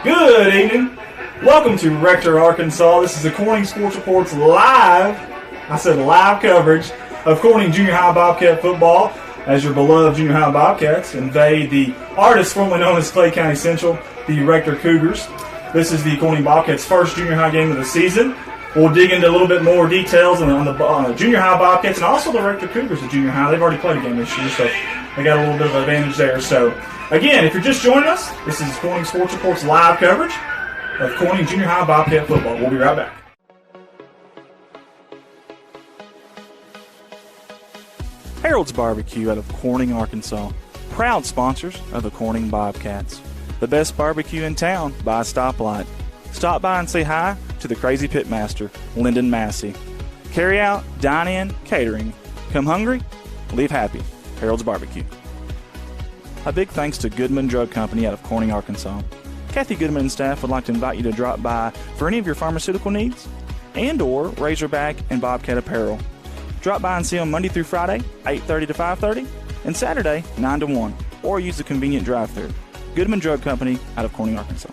Good evening. Welcome to Rector, Arkansas. This is the Corning Sports Report's live coverage of Corning Junior High Bobcat football as your beloved Junior High Bobcats invade the artist formerly known as Clay County Central, the Rector Cougars. This is the Corning Bobcats' first junior high game of the season. We'll dig into a little bit more details on the Junior High Bobcats and also the Rector Cougars at Junior High. They've already played a game this year, so they got a little bit of an advantage there. So, again, if you're just joining us, this is Corning Sports Report's live coverage of Corning Junior High Bobcat football. We'll be right back. Harold's Barbecue out of Corning, Arkansas. Proud sponsors of the Corning Bobcats. The best barbecue in town by a stoplight. Stop by and say hi to the crazy pitmaster, Lyndon Massey. Carry out, dine in, catering. Come hungry, leave happy. Harold's Barbecue. A big thanks to Goodman Drug Company out of Corning, Arkansas. Kathy Goodman and staff would like to invite you to drop by for any of your pharmaceutical needs and or Razorback and Bobcat apparel. Drop by and see them Monday through Friday, 8:30 to 5:30, and Saturday, 9 to 1, or use the convenient drive-thru. Goodman Drug Company out of Corning, Arkansas.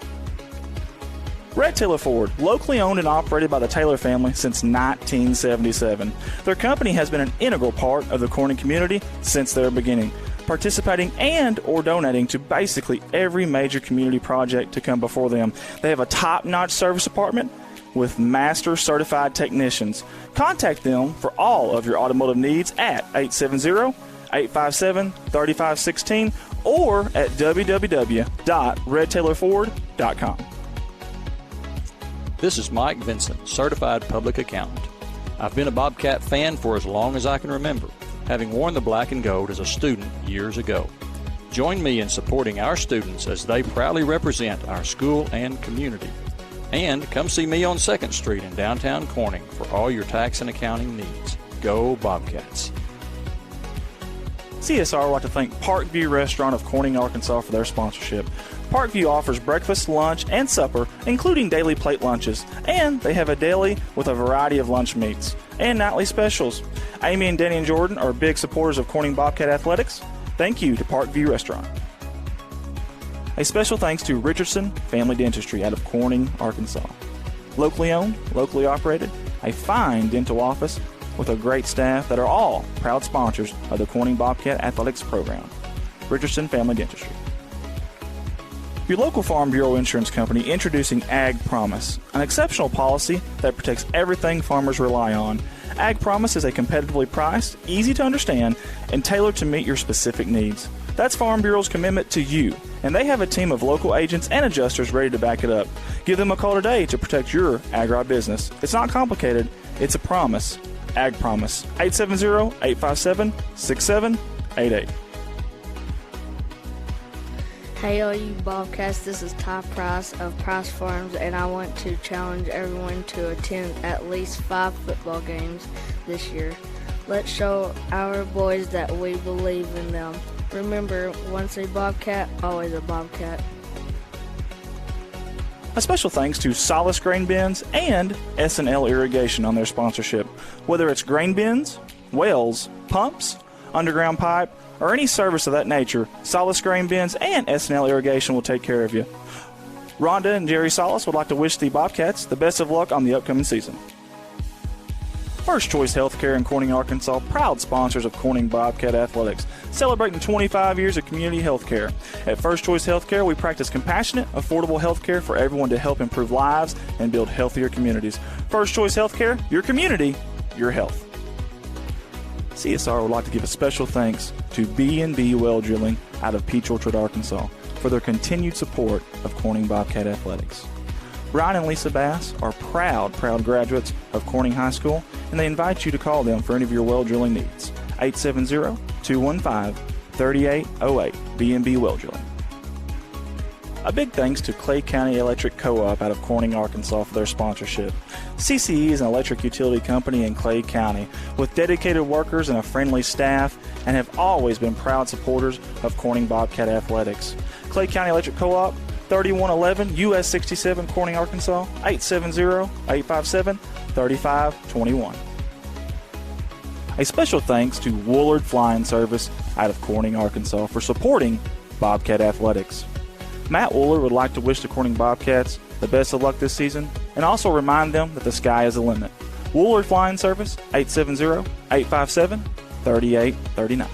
Red Taylor Ford, locally owned and operated by the Taylor family since 1977. Their company has been an integral part of the Corning community since their beginning, participating and or donating to basically every major community project to come before them. They have a top-notch service department with master certified technicians. Contact them for all of your automotive needs at 870-857-3516 or at www.redtaylorford.com. This is Mike Vincent, Certified Public Accountant. I've been a Bobcat fan for as long as I can remember, having worn the black and gold as a student years ago. Join me in supporting our students as they proudly represent our school and community. And come see me on 2nd Street in downtown Corning for all your tax and accounting needs. Go Bobcats. CSR would like to thank Parkview Restaurant of Corning, Arkansas for their sponsorship. Parkview offers breakfast, lunch, and supper, including daily plate lunches, and they have a deli with a variety of lunch meats and nightly specials. Amy and Danny and Jordan are big supporters of Corning Bobcat Athletics. Thank you to Parkview Restaurant. A special thanks to Richardson Family Dentistry out of Corning, Arkansas. Locally owned, locally operated, a fine dental office with a great staff that are all proud sponsors of the Corning Bobcat Athletics program. Richardson Family Dentistry. Your local Farm Bureau insurance company introducing Ag Promise, an exceptional policy that protects everything farmers rely on. Ag Promise is a competitively priced, easy to understand, and tailored to meet your specific needs. That's Farm Bureau's commitment to you, and they have a team of local agents and adjusters ready to back it up. Give them a call today to protect your agribusiness. It's not complicated, it's a promise. Ag Promise, 870-857-6788. Hey all you Bobcats, this is Ty Price of Price Farms, and I want to challenge everyone to attend at least 5 football games this year. Let's show our boys that we believe in them. Remember, once a Bobcat, always a Bobcat. A special thanks to Solace Grain Bins and S&L Irrigation on their sponsorship. Whether it's grain bins, wells, pumps, underground pipe, or any service of that nature, Solace Grain Bins and S&L Irrigation will take care of you. Rhonda and Jerry Solace would like to wish the Bobcats the best of luck on the upcoming season. First Choice Healthcare in Corning, Arkansas, proud sponsors of Corning Bobcat Athletics, celebrating 25 years of community health care. At First Choice Healthcare, we practice compassionate, affordable health care for everyone to help improve lives and build healthier communities. First Choice Healthcare, your community, your health. CSR would like to give a special thanks to B&B Well Drilling out of Peach Orchard, Arkansas, for their continued support of Corning Bobcat Athletics. Brian and Lisa Bass are proud graduates of Corning High School, and they invite you to call them for any of your well drilling needs. 870-215-3808, B&B Well Drilling. A big thanks to Clay County Electric Co-op out of Corning, Arkansas for their sponsorship. CCE is an electric utility company in Clay County with dedicated workers and a friendly staff, and have always been proud supporters of Corning Bobcat Athletics. Clay County Electric Co-op, 3111 US 67, Corning, Arkansas, 870-857-3521. A special thanks to Woolard Flying Service out of Corning, Arkansas for supporting Bobcat Athletics. Matt Wooler would like to wish the Corning Bobcats the best of luck this season and also remind them that the sky is the limit. Wooler Flying Service, 870-857-3839.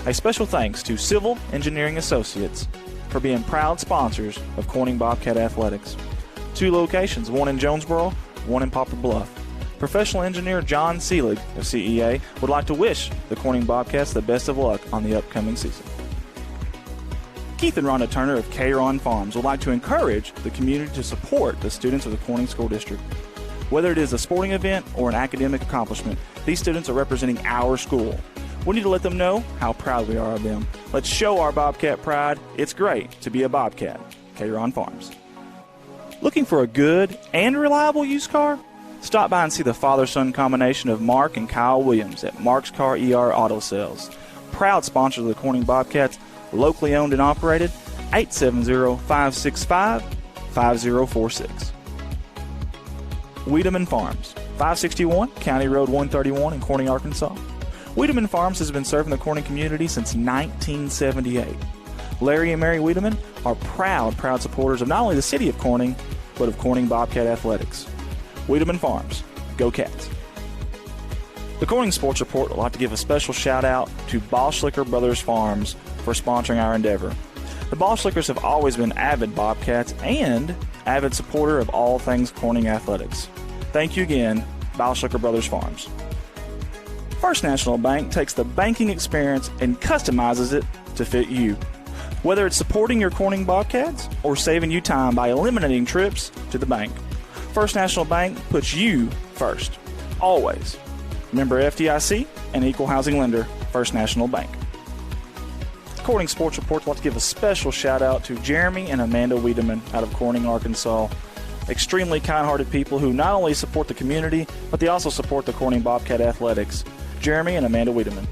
A special thanks to Civil Engineering Associates for being proud sponsors of Corning Bobcat Athletics. 2 locations, one in Jonesboro, one in Poplar Bluff. Professional engineer John Seelig of CEA would like to wish the Corning Bobcats the best of luck on the upcoming season. Keith and Rhonda Turner of K-Ron Farms would like to encourage the community to support the students of the Corning School District. Whether it is a sporting event or an academic accomplishment, these students are representing our school. We need to let them know how proud we are of them. Let's show our Bobcat pride. It's great to be a Bobcat. K-Ron Farms. Looking for a good and reliable used car? Stop by and see the father-son combination of Mark and Kyle Williams at Mark's Car ER Auto Sales. Proud sponsors of the Corning Bobcats, locally owned and operated, 870-565-5046. Wiedemann Farms, 561 County Road 131 in Corning, Arkansas. Wiedemann Farms has been serving the Corning community since 1978. Larry and Mary Wiedemann are proud supporters of not only the city of Corning, but of Corning Bobcat Athletics. Wiedemann Farms, go Cats. The Corning Sports Report would like to give a special shout out to Boschlicker Brothers Farms for sponsoring our endeavor. The Boschlickers have always been avid Bobcats and avid supporter of all things Corning athletics. Thank you again, Boschlicker Brothers Farms. First National Bank takes the banking experience and customizes it to fit you. Whether it's supporting your Corning Bobcats or saving you time by eliminating trips to the bank, First National Bank puts you first, always. Member FDIC and equal housing lender, First National Bank. Corning Sports Report would like to give a special shout out to Jeremy and Amanda Wiedemann out of Corning, Arkansas. Extremely kind-hearted people who not only support the community, but they also support the Corning Bobcat Athletics. Jeremy and Amanda Wiedemann.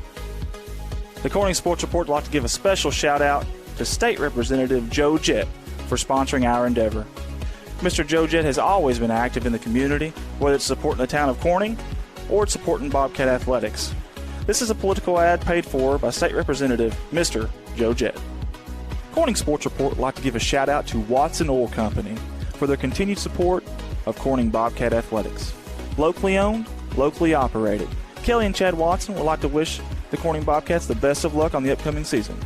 The Corning Sports Report would like to give a special shout out to State Representative Joe Jett for sponsoring our endeavor. Mr. Joe Jett has always been active in the community, whether it's supporting the town of Corning or it's supporting Bobcat Athletics. This is a political ad paid for by State Representative Mr. Joe Jett. Corning Sports Report would like to give a shout out to Watson Oil Company for their continued support of Corning Bobcat Athletics. Locally owned, locally operated. Kelly and Chad Watson would like to wish the Corning Bobcats the best of luck on the upcoming season.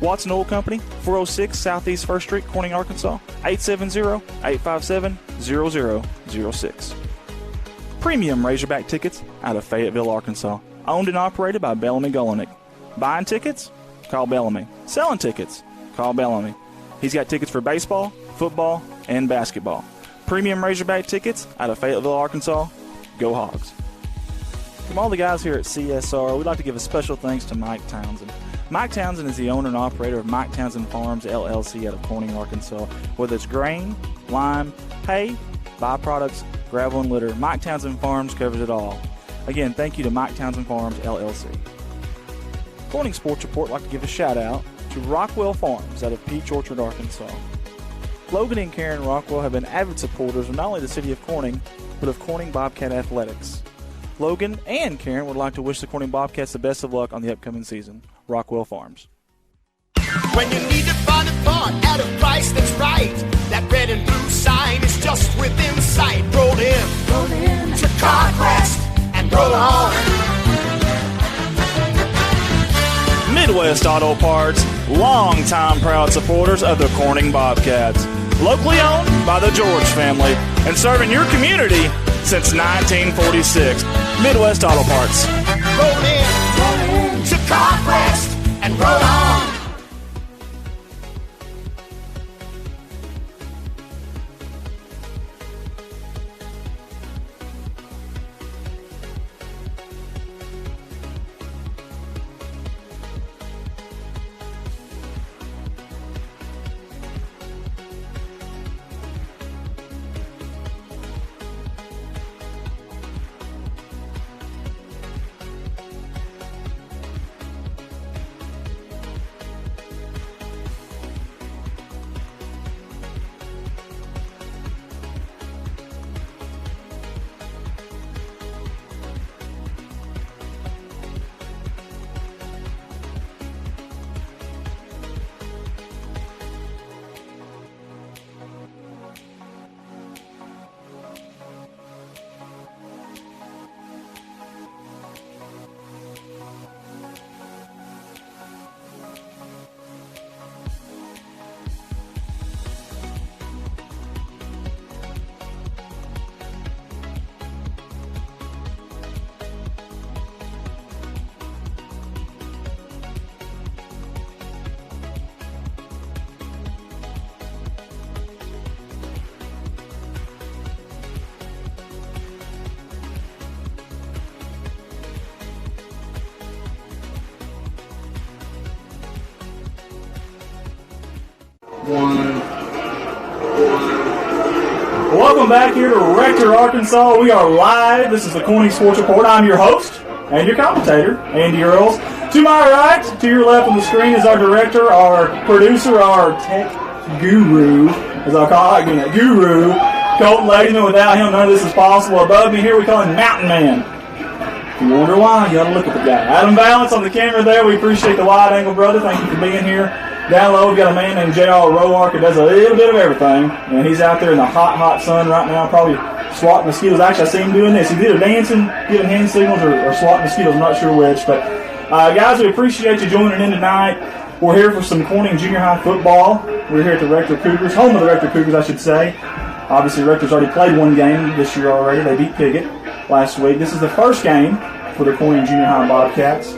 Watson Oil Company, 406 Southeast 1st Street, Corning, Arkansas, 870-857-0006. Premium Razorback tickets out of Fayetteville, Arkansas. Owned and operated by Bellamy Golinek. Buying tickets? Call Bellamy. Selling tickets? Call Bellamy. He's got tickets for baseball, football, and basketball. Premium Razorback tickets out of Fayetteville, Arkansas. Go Hogs. From all the guys here at CSR, we'd like to give a special thanks to Mike Townsend. Mike Townsend is the owner and operator of Mike Townsend Farms, LLC out of Corning, Arkansas. Whether it's grain, lime, hay, byproducts, gravel, and litter, Mike Townsend Farms covers it all. Again, thank you to Mike Townsend Farms, LLC. Corning Sports Report would like to give a shout out to Rockwell Farms out of Peach Orchard, Arkansas. Logan and Karen Rockwell have been avid supporters of not only the city of Corning, but of Corning Bobcat Athletics. Logan and Karen would like to wish the Corning Bobcats the best of luck on the upcoming season. Rockwell Farms. When you need to find a part at a price that's right, that red and blue sign is just within sight. Roll in to Conquest and roll on. Midwest Auto Parts, longtime proud supporters of the Corning Bobcats. Locally owned by the George family and serving your community since 1946. Midwest Auto Parts. Roll in to Conquest and roll on. Welcome back here to Rector, Arkansas. We are live. This is the Corning Sports Report. I'm your host and your commentator, Andy Earls. To my right, to your left on the screen is our director, our producer, our tech guru, as I'll call it, guru, Colton Ladyman. Without him, none of this is possible. Above me here, we call him Mountain Man. If you wonder why, you gotta look at the guy. Adam Valance on the camera there. We appreciate the wide angle, brother. Thank you for being here. Down low, we've got a man named J.R. Roark who does a little bit of everything. And he's out there in the hot, hot sun right now, probably swatting mosquitoes. Actually, I see him doing this. He's either dancing, giving hand signals, or swatting mosquitoes. I'm not sure which. But, guys, we appreciate you joining in tonight. We're here for some Corning junior high football. We're here at the Rector Cougars, home of the Rector Cougars, I should say. Obviously, Rector's already played one game this year already. They beat Piggott last week. This is the first game for the Corning junior high Bobcats.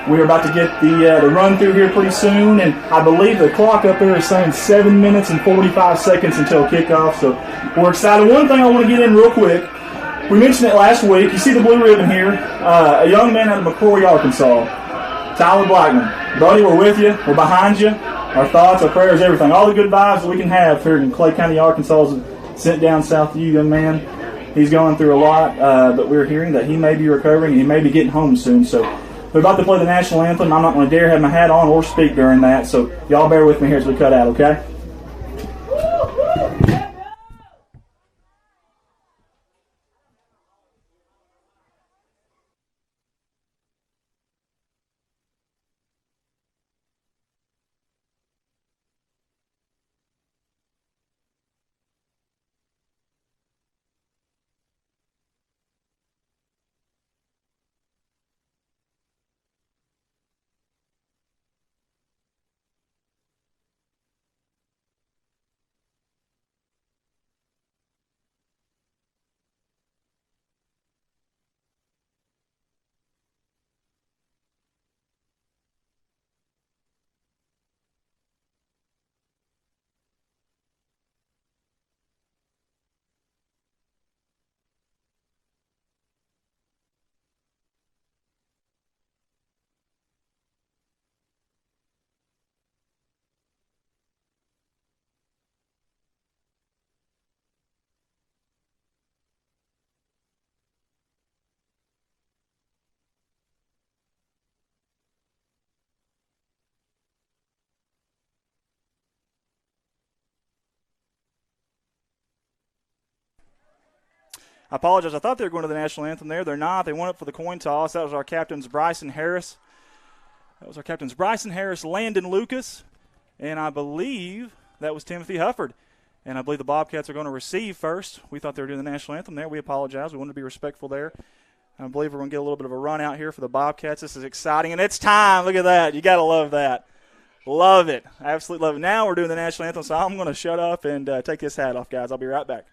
We're about to get the run through here pretty soon, and I believe the clock up there is saying 7 minutes and 45 seconds until kickoff, so we're excited. One thing I want to get in real quick, we mentioned it last week. You see the blue ribbon here, a young man out of McCrory, Arkansas, Tyler Blackman. Buddy, we're with you. We're behind you. Our thoughts, our prayers, everything. All the good vibes that we can have here in Clay County, Arkansas is sent down south to you, young man. He's going through a lot, but we're hearing that he may be recovering and he may be getting home soon, so we're about to play the national anthem. I'm not going to dare have my hat on or speak during that, so y'all bear with me here as we cut out, okay? I apologize. I thought they were going to the national anthem there. They're not. They went up for the coin toss. That was our captains, Bryson Harris. Landon Lucas, and I believe that was Timothy Hufford. And I believe the Bobcats are going to receive first. We thought they were doing the national anthem there. We apologize. We wanted to be respectful there. I believe we're going to get a little bit of a run out here for the Bobcats. This is exciting, and it's time. Look at that. You got to love that. Love it. Absolutely love it. Now we're doing the national anthem, so I'm going to shut up and take this hat off, guys. I'll be right back.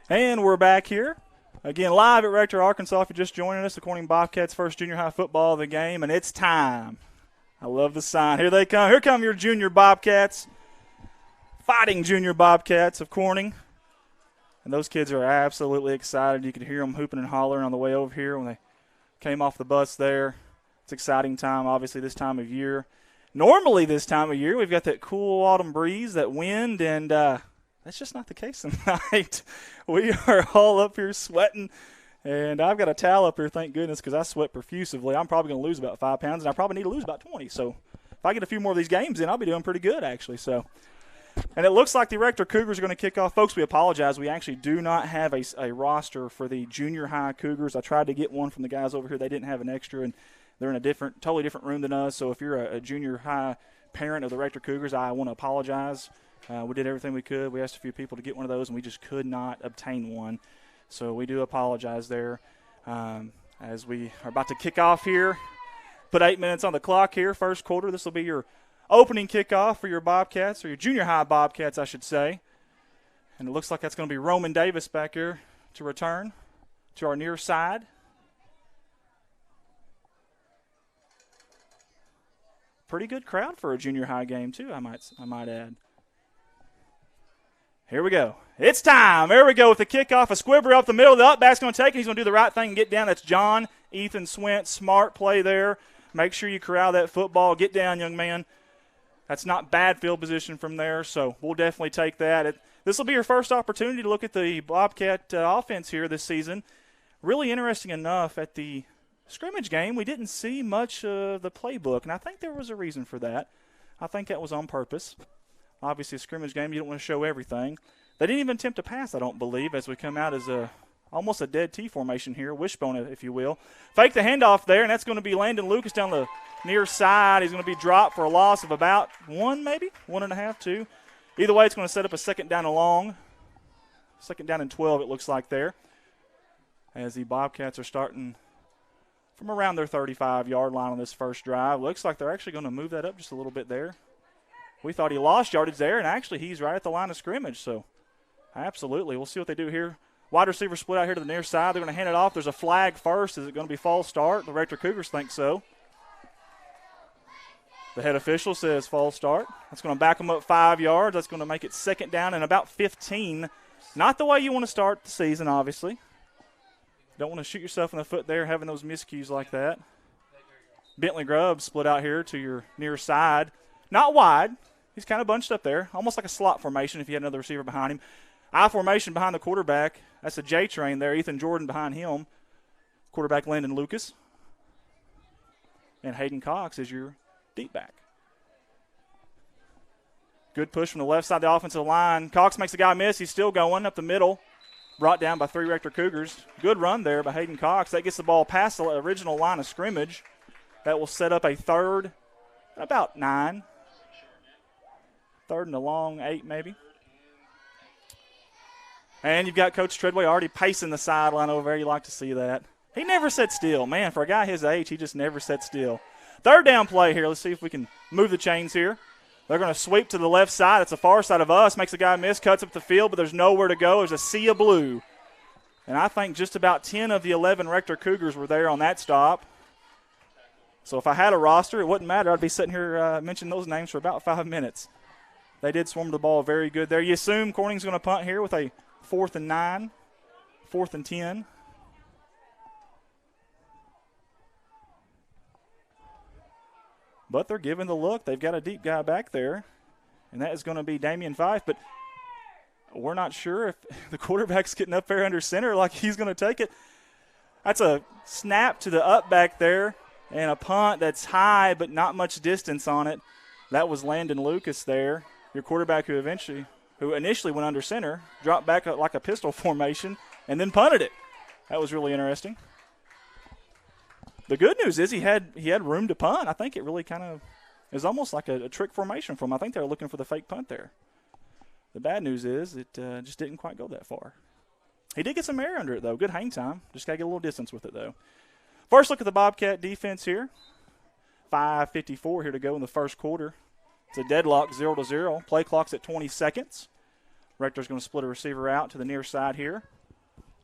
And we're back here, again, live at Rector, Arkansas. If you're just joining us, the Corning Bobcats' first junior high football of the game, and it's time. I love the sign. Here they come. Here come your junior Bobcats, fighting junior Bobcats of Corning. And those kids are absolutely excited. You could hear them hooping and hollering on the way over here when they came off the bus there. It's exciting time, obviously, this time of year. Normally this time of year, we've got that cool autumn breeze, that wind, and that's just not the case tonight. We are all up here sweating, and I've got a towel up here, thank goodness, because I sweat profusively. I'm probably going to lose about 5 pounds, and I probably need to lose about 20. So if I get a few more of these games in, I'll be doing pretty good, actually. And it looks like the Rector Cougars are going to kick off. Folks, we apologize. We actually do not have a roster for the junior high Cougars. I tried to get one from the guys over here. They didn't have an extra, and they're in a totally different room than us. So if you're a junior high parent of the Rector Cougars, I want to apologize. We did everything we could. We asked a few people to get one of those, and we just could not obtain one. So we do apologize there. As we are about to kick off here, put 8 minutes on the clock here, first quarter. This will be your opening kickoff for your Bobcats, or your junior high Bobcats, I should say. And it looks like that's going to be Roman Davis back here to return to our near side. Pretty good crowd for a junior high game, too, I might add. Here we go. It's time. There we go with the kickoff. A squibber up the middle. The up back's going to take it. He's going to do the right thing and get down. That's John Ethan Swint. Smart play there. Make sure you corral that football. Get down, young man. That's not bad field position from there, so we'll definitely take that. This will be your first opportunity to look at the Bobcat offense here this season. Really interesting enough, at the scrimmage game, we didn't see much of the playbook, and I think there was a reason for that. I think that was on purpose. Obviously, a scrimmage game, you don't want to show everything. They didn't even attempt to pass, I don't believe, as we come out as almost a dead T formation here, wishbone, if you will. Fake the handoff there, and that's going to be Landon Lucas down the near side. He's going to be dropped for a loss of about 1, maybe 1.5, 2. Either way, it's going to set up a second down and long. Second down and 12, it looks like there, as the Bobcats are starting from around their 35-yard line on this first drive. Looks like they're actually going to move that up just a little bit there. We thought he lost yardage there, and actually he's right at the line of scrimmage, so absolutely. We'll see what they do here. Wide receiver split out here to the near side. They're going to hand it off. There's a flag first. Is it going to be false start? The Rector Cougars think so. The head official says false start. That's going to back them up 5 yards. That's going to make it second down and about 15. Not the way you want to start the season, obviously. Don't want to shoot yourself in the foot there, having those miscues like that. Bentley Grubb split out here to your near side. Not wide. He's kind of bunched up there, almost like a slot formation if you had another receiver behind him. I formation behind the quarterback. That's a J train there. Ethan Jordan behind him. Quarterback Landon Lucas. And Hayden Cox is your deep back. Good push from the left side of the offensive line. Cox makes the guy miss. He's still going up the middle. Brought down by 3 Rector Cougars. Good run there by Hayden Cox. That gets the ball past the original line of scrimmage. That will set up a third, about 9. Third and a long 8 maybe. And you've got Coach Treadway already pacing the sideline over there. You like to see that. He never sat still. Man, for a guy his age, he just never sat still. Third down play here. Let's see if we can move the chains here. They're going to sweep to the left side. It's the far side of us. Makes a guy miss, cuts up the field, but there's nowhere to go. There's a sea of blue. And I think just about 10 of the 11 Rector Cougars were there on that stop. So if I had a roster, it wouldn't matter. I'd be sitting here mentioning those names for about 5 minutes. They did swarm the ball very good there. You assume Corning's going to punt here with a 4th and 9, 4th and 10. But they're giving the look. They've got a deep guy back there, and that is going to be Damian Fife. But we're not sure if the quarterback's getting up there under center like he's going to take it. That's a snap to the up back there and a punt that's high but not much distance on it. That was Landon Lucas there, your quarterback who initially went under center, dropped back like a pistol formation, and then punted it. That was really interesting. The good news is he had room to punt. I think it really kind of is almost like a trick formation for him. I think they were looking for the fake punt there. The bad news is it just didn't quite go that far. He did get some air under it, though. Good hang time. Just got to get a little distance with it, though. First look at the Bobcat defense here. 5:54 here to go in the first quarter. It's a deadlock, 0-0. Play clock's at 20 seconds. Rector's going to split a receiver out to the near side here.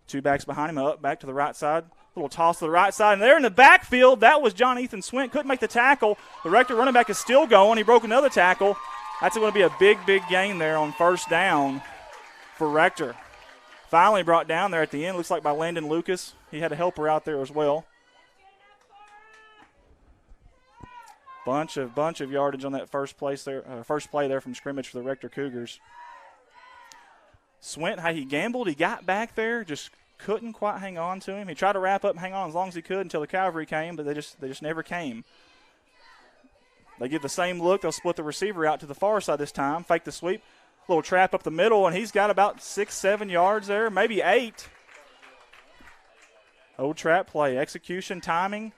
2 backs behind him, up back to the right side. Little toss to the right side, and there in the backfield, that was John Ethan Swint. Couldn't make the tackle. The Rector running back is still going. He broke another tackle. That's going to be a big, big gain there on first down for Rector. Finally brought down there at the end. Looks like by Landon Lucas. He had a helper out there as well. Bunch of yardage on that first play there from scrimmage for the Rector Cougars. Swint, how he gambled. He got back there, just couldn't quite hang on to him. He tried to wrap up and hang on as long as he could until the cavalry came, but they just never came. They give the same look. They'll split the receiver out to the far side this time, fake the sweep. Little trap up the middle, and he's got about 6-7 yards there, maybe 8. Old trap play. Execution, timing.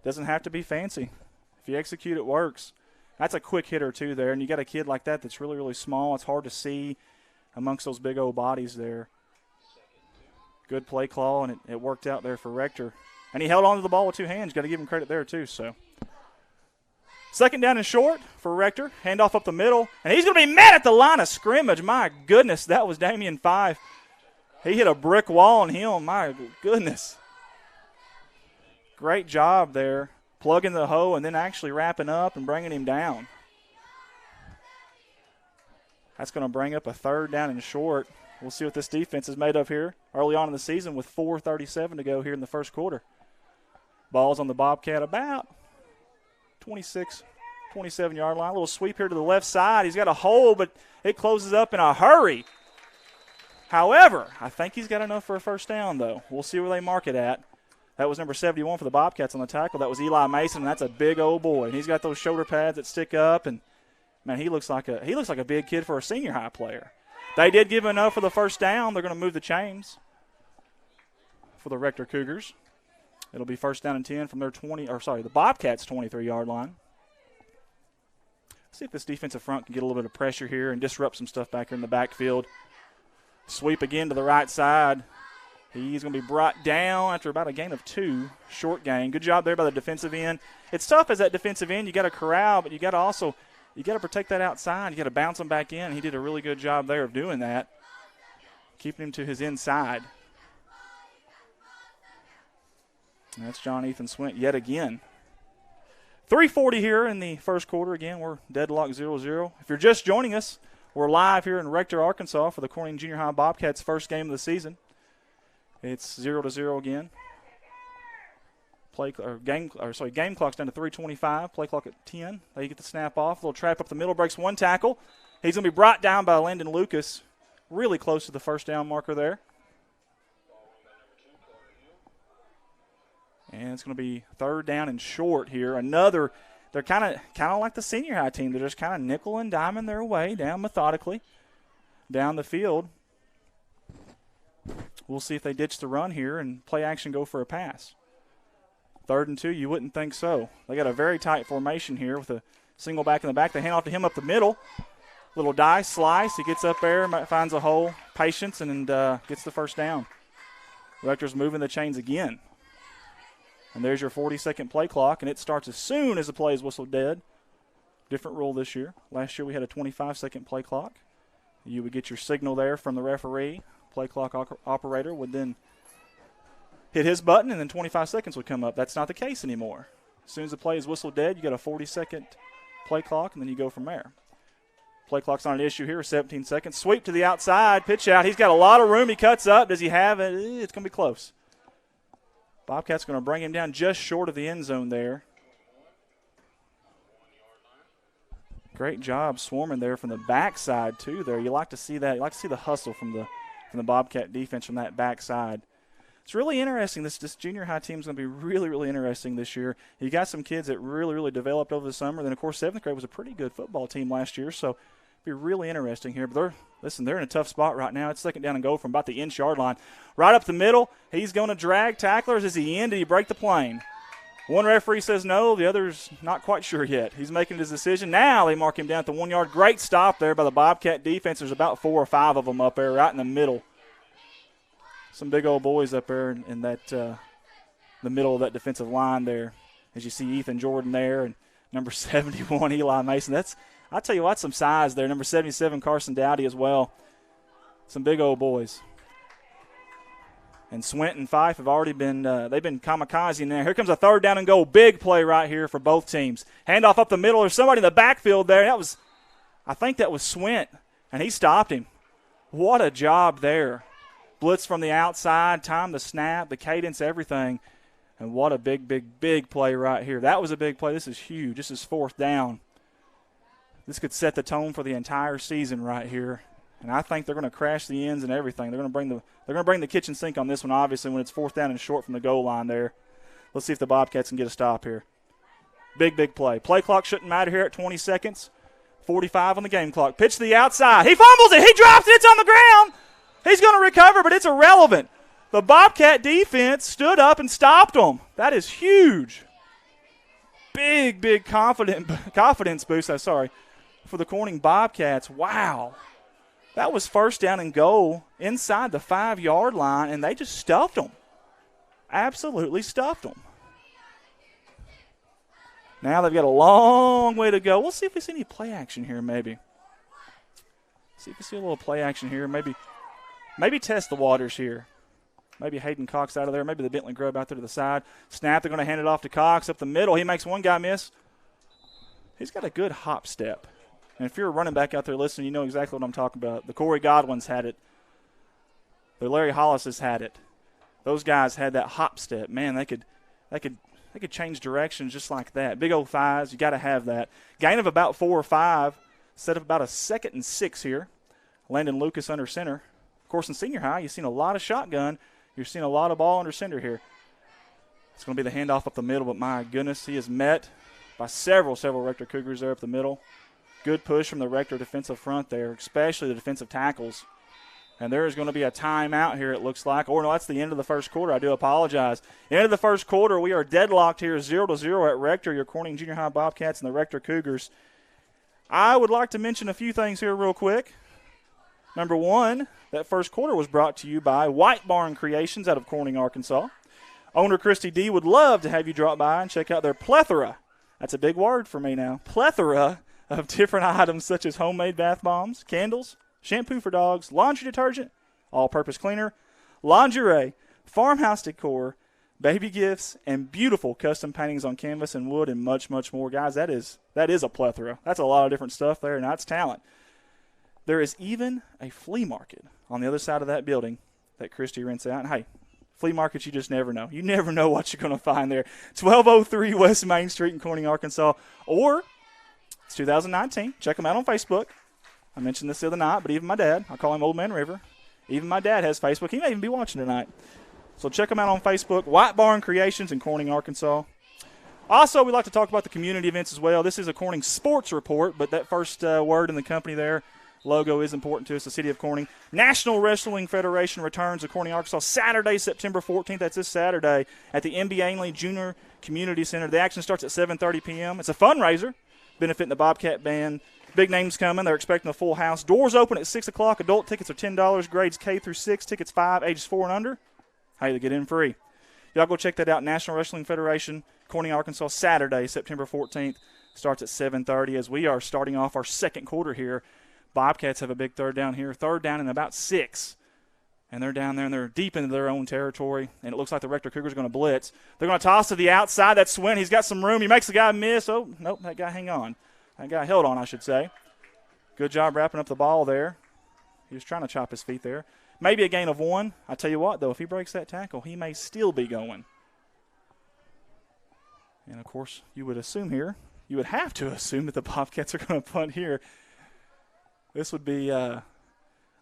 Doesn't have to be fancy. If you execute, it works. That's a quick hitter, too, there. And you got a kid like that that's really, really small. It's hard to see amongst those big old bodies there. Good play call, and it worked out there for Rector. And he held on to the ball with 2 hands. Got to give him credit there, too, so. Second down and short for Rector. Handoff up the middle. And he's going to be mad at the line of scrimmage. My goodness, that was Damian Fife. He hit a brick wall on him. My goodness. Great job there. Plugging the hole and then actually wrapping up and bringing him down. That's going to bring up a third down and short. We'll see what this defense is made of here early on in the season with 4:37 to go here in the first quarter. Ball's on the Bobcat about 26, 27-yard line. A little sweep here to the left side. He's got a hole, but it closes up in a hurry. However, I think he's got enough for a first down, though. We'll see where they mark it at. That was number 71 for the Bobcats on the tackle. That was Eli Mason, and that's a big old boy. And he's got those shoulder pads that stick up, and man, he looks like a big kid for a senior high player. They did give him enough for the first down. They're going to move the chains for the Rector Cougars. It'll be first down and 10 from their the Bobcats' 23-yard line. See if this defensive front can get a little bit of pressure here and disrupt some stuff back here in the backfield. Sweep again to the right side. He's going to be brought down after about a gain of 2. Short gain. Good job there by the defensive end. It's tough as that defensive end. You got to corral, but you got to protect that outside. You got to bounce him back in. He did a really good job there of doing that, keeping him to his inside. And that's John Ethan Swint yet again. 3:40 here in the first quarter. Again, we're deadlock 0-0. If you're just joining us, we're live here in Rector, Arkansas for the Corning Junior High Bobcats' first game of the season. It's 0-0 again. Game clock's down to 3:25. Play clock at 10. They get the snap off. Little trap up the middle, breaks one tackle. He's going to be brought down by Landon Lucas. Really close to the first down marker there. And it's going to be third down and short here. They're kind of like the senior high team. They're just kind of nickel and diming their way down methodically down the field. We'll see if they ditch the run here and play action go for a pass. 3rd and 2, you wouldn't think so. They got a very tight formation here with a single back in the back. They hand off to him up the middle. Little dice, slice. He gets up there, finds a hole, patience, and gets the first down. Rector's moving the chains again. And there's your 40-second play clock, and it starts as soon as the play is whistled dead. Different rule this year. Last year we had a 25-second play clock. You would get your signal there from the referee. Play clock operator would then hit his button, and then 25 seconds would come up. That's not the case anymore. As soon as the play is whistled dead, you got a 40-second play clock, and then you go from there. Play clock's not an issue here. 17 seconds. Sweep to the outside. Pitch out. He's got a lot of room. He cuts up. Does he have it? It's going to be close. Bobcat's going to bring him down just short of the end zone there. Great job swarming there from the backside, too, there. You like to see that. You like to see the hustle from the Bobcat defense from that backside. It's really interesting. This junior high team is going to be really, really interesting this year. You got some kids that really, really developed over the summer. Then, of course, 7th grade was a pretty good football team last year, so it'll be really interesting here. But they're in a tough spot right now. It's second down and goal from about the inch-yard line. Right up the middle, he's going to drag tacklers. Is he in? Did he break the plane? One referee says no. The other's not quite sure yet. He's making his decision. Now they mark him down at the 1 yard. Great stop there by the Bobcat defense. There's about 4 or 5 of them up there right in the middle. Some big old boys up there in that the middle of that defensive line there. As you see Ethan Jordan there and number 71, Eli Mason. I'll tell you what, some size there. Number 77, Carson Dowdy as well. Some big old boys. And Swint and Fife have already been they've been kamikaze there. Here comes a third down and goal. Big play right here for both teams. Handoff up the middle. There's somebody in the backfield there. I think that was Swint, and he stopped him. What a job there. Blitz from the outside, time the snap, the cadence, everything. And what a big, big, big play right here. That was a big play. This is huge. This is 4th down. This could set the tone for the entire season right here. And I think they're going to crash the ends and everything. They're going to bring the kitchen sink on this one, obviously, when it's 4th down and short from the goal line there. Let's see if the Bobcats can get a stop here. Big, big play. Play clock shouldn't matter here at 20 seconds. 45 on the game clock. Pitch to the outside. He fumbles it. He drops it. It's on the ground. He's going to recover, but it's irrelevant. The Bobcat defense stood up and stopped him. That is huge. Big, big confidence boost, for the Corning Bobcats. Wow. That was 1st down and goal inside the 5-yard line, and they just stuffed them. Absolutely stuffed them. Now they've got a long way to go. We'll see if we see any play action here maybe. See if we see a little play action here. Maybe test the waters here. Maybe Hayden Cox out of there. Maybe the Bentley Grubb out there to the side. Snap, they're going to hand it off to Cox up the middle. He makes one guy miss. He's got a good hop step. And if you're a running back out there listening, you know exactly what I'm talking about. The Corey Godwins had it. The Larry Hollises had it. Those guys had that hop step. Man, they could change directions just like that. Big old thighs, you got to have that. Gain of about 4 or 5. Set up about a 2nd and 6 here. Landon Lucas under center. Of course, in senior high, you've seen a lot of shotgun. You're seeing a lot of ball under center here. It's going to be the handoff up the middle, but my goodness, he is met by several Rector Cougars there up the middle. Good push from the Rector defensive front there, especially the defensive tackles. And there is going to be a timeout here, it looks like. Or no, that's the end of the first quarter. I do apologize. End of the first quarter, we are deadlocked here 0-0 at Rector, your Corning Junior High Bobcats and the Rector Cougars. I would like to mention a few things here real quick. Number one, that first quarter was brought to you by White Barn Creations out of Corning, Arkansas. Owner Christy D would love to have you drop by and check out their plethora. That's a big word for me now. Plethora of different items such as homemade bath bombs, candles, shampoo for dogs, laundry detergent, all-purpose cleaner, lingerie, farmhouse decor, baby gifts, and beautiful custom paintings on canvas and wood and much, much more. Guys, that is a plethora. That's a lot of different stuff there, and that's talent. There is even a flea market on the other side of that building that Christy rents out. And, hey, flea markets, you just never know. You never know what you're going to find there. 1203 West Main Street in Corning, Arkansas. Or it's 2019. Check them out on Facebook. I mentioned this the other night, but even my dad, I call him Old Man River, even my dad has Facebook. He may even be watching tonight. So check them out on Facebook. White Barn Creations in Corning, Arkansas. Also, we'd like to talk about the community events as well. This is a Corning sports report, but that first word in the company there, logo, is important to us, the city of Corning. National Wrestling Federation returns to Corning, Arkansas, Saturday, September 14th. That's this Saturday at the MB Ainley Junior Community Center. The action starts at 7:30 p.m. It's a fundraiser benefiting the Bobcat Band. Big names coming. They're expecting a full house. Doors open at 6 o'clock. Adult tickets are $10. Grades K through 6. Tickets 5, ages 4 and under. How you get in free. Y'all go check that out. National Wrestling Federation, Corning, Arkansas, Saturday, September 14th. Starts at 7:30 as we are starting off our second quarter here. Bobcats have a big third down here. Third down in about 6. And they're down there, and they're deep into their own territory. And it looks like the Rector Cougars are going to blitz. They're going to toss to the outside. That's Swin. He's got some room. He makes the guy miss. Oh, nope, that guy hang on. That guy held on, I should say. Good job wrapping up the ball there. He was trying to chop his feet there. Maybe a gain of 1. I tell you what, though, if he breaks that tackle, he may still be going. And, of course, you would have to assume that the Bobcats are going to punt here. This would be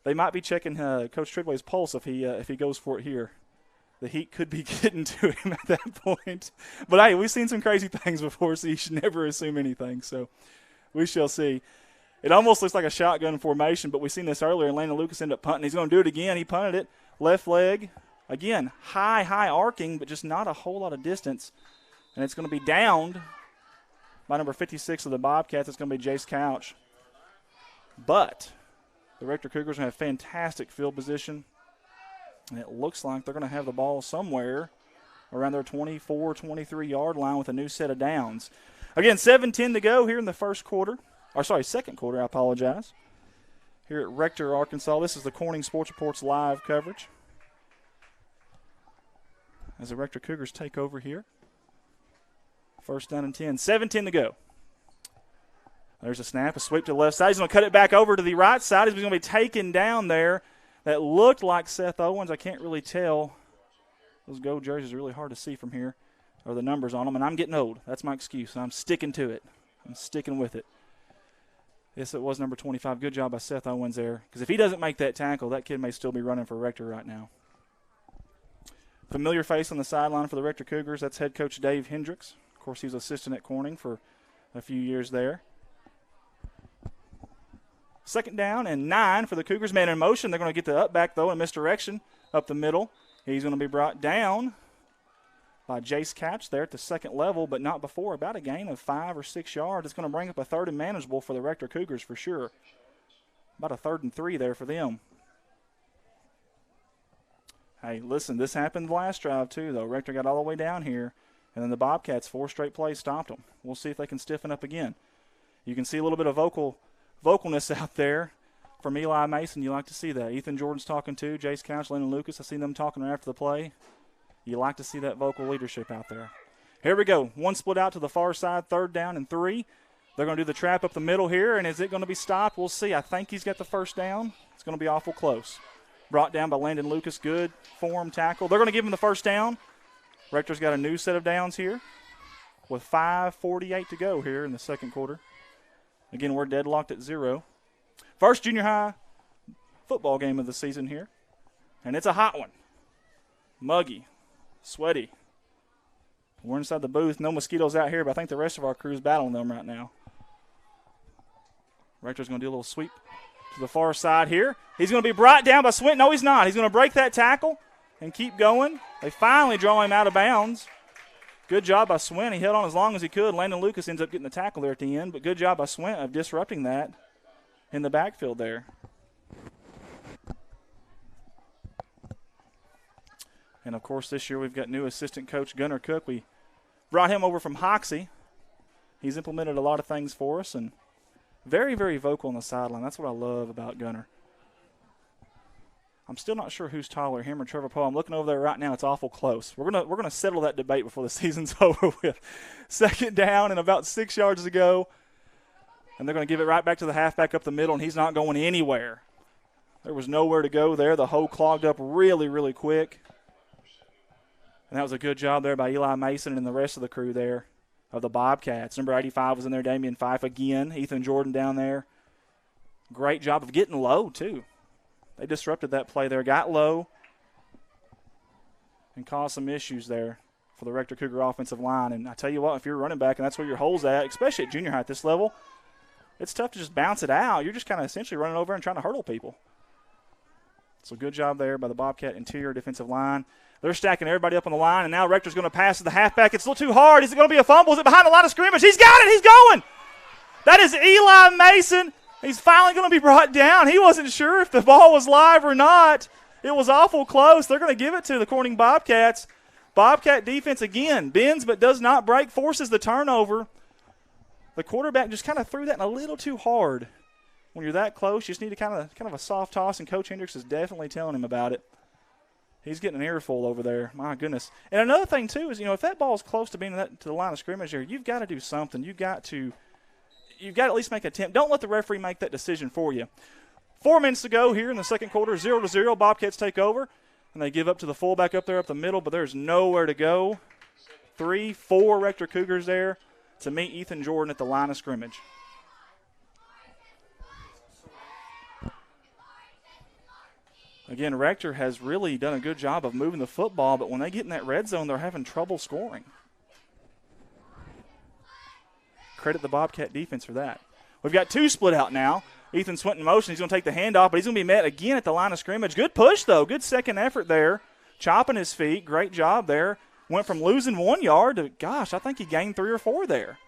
they might be checking Coach Tridway's pulse if he goes for it here. The heat could be getting to him at that point. But, hey, we've seen some crazy things before, so you should never assume anything. So we shall see. It almost looks like a shotgun formation, but we've seen this earlier, and Landon Lucas ended up punting. He's going to do it again. He punted it. Left leg. Again, high arcing, but just not a whole lot of distance. And it's going to be downed by number 56 of the Bobcats. It's going to be Jace Couch. But the Rector Cougars have fantastic field position. And it looks like they're going to have the ball somewhere around their 24, 23-yard line with a new set of downs. Again, 7:10 to go here in the second quarter, I apologize. Here at Rector, Arkansas. This is the Corning Sports Reports live coverage. As the Rector Cougars take over here. First down and 10. 7:10 to go. There's a snap, a sweep to the left side. He's going to cut it back over to the right side. He's going to be taken down there. That looked like Seth Owens. I can't really tell. Those gold jerseys are really hard to see from here, or the numbers on them, and I'm getting old. That's my excuse, and I'm sticking to it. I'm sticking with it. Yes, it was number 25. Good job by Seth Owens there, because if he doesn't make that tackle, that kid may still be running for Rector right now. Familiar face on the sideline for the Rector Cougars. That's head coach Dave Hendricks. Of course, he was assistant at Corning for a few years there. 2nd down and 9 for the Cougars. Man in motion. They're going to get the up back, though, in misdirection up the middle. He's going to be brought down by Jace Catch there at the 2nd level, but not before. About a gain of 5 or 6 yards. It's going to bring up a 3rd and manageable for the Rector Cougars for sure. About a 3rd and 3 there for them. Hey, listen, this happened last drive too, though. Rector got all the way down here, and then the Bobcats, 4 straight plays, stopped them. We'll see if they can stiffen up again. You can see a little bit of vocalness out there from Eli Mason. You like to see that. Ethan Jordan's talking too. Jace Couch, Lennon Lucas. I've seen them talking right after the play. You like to see that vocal leadership out there. Here we go. One split out to the far side, 3rd down and 3. They're going to do the trap up the middle here, and is it going to be stopped? We'll see. I think he's got the 1st down. It's going to be awful close. Brought down by Landon Lucas. Good form tackle. They're going to give him the 1st down. Rector's got a new set of downs here with 5:48 to go here in the 2nd quarter. Again, we're deadlocked at 0. First junior high football game of the season here, and it's a hot one. Muggy, sweaty. We're inside the booth. No mosquitoes out here, but I think the rest of our crew is battling them right now. Rector's going to do a little sweep to the far side here. He's going to be brought down by Swint. No, he's not. He's going to break that tackle and keep going. They finally draw him out of bounds. Good job by Swint. He held on as long as he could. Landon Lucas ends up getting the tackle there at the end, but good job by Swint of disrupting that in the backfield there. And, of course, this year we've got new assistant coach Gunnar Cook. We brought him over from Hoxie. He's implemented a lot of things for us and very, very vocal on the sideline. That's what I love about Gunnar. I'm still not sure who's taller, him or Trevor Poe. I'm looking over there right now. It's awful close. We're gonna settle that debate before the season's over with. 2nd down and about 6 yards to go. And they're going to give it right back to the halfback up the middle, and he's not going anywhere. There was nowhere to go there. The hole clogged up really, really quick. And that was a good job there by Eli Mason and the rest of the crew there of the Bobcats. Number 85 was in there, Damian Fife again. Ethan Jordan down there. Great job of getting low, too. They disrupted that play there, got low, and caused some issues there for the Rector Cougar offensive line. And I tell you what, if you're a running back and that's where your hole's at, especially at junior high at this level, it's tough to just bounce it out. You're just kind of essentially running over and trying to hurdle people. So good job there by the Bobcat interior defensive line. They're stacking everybody up on the line, and now Rector's going to pass to the halfback. It's a little too hard. Is it going to be a fumble? Is it behind the line of scrimmage? He's got it. He's going. That is Eli Mason. He's finally going to be brought down. He wasn't sure if the ball was live or not. It was awful close. They're going to give it to the Corning Bobcats. Bobcat defense again bends but does not break, forces the turnover. The quarterback just kind of threw that in a little too hard. When you're that close, you just need to kind of a soft toss, and Coach Hendricks is definitely telling him about it. He's getting an earful over there. My goodness. And another thing, too, is, if that ball is close to being to the line of scrimmage there, you've got to do something. You've got to at least make an attempt. Don't let the referee make that decision for you. 4 minutes to go here in the 2nd quarter, 0-0. Bobcats take over, and they give up to the fullback up there up the middle, but there's nowhere to go. 3-4 Rector Cougars there to meet Ethan Jordan at the line of scrimmage. Again, Rector has really done a good job of moving the football, but when they get in that red zone, they're having trouble scoring. Credit the Bobcat defense for that. We've got 2 split out now. Ethan Swint in motion. He's going to take the handoff, but he's going to be met again at the line of scrimmage. Good push, though. Good second effort there. Chopping his feet. Great job there. Went from losing 1 yard to, gosh, I think he gained 3 or 4 there.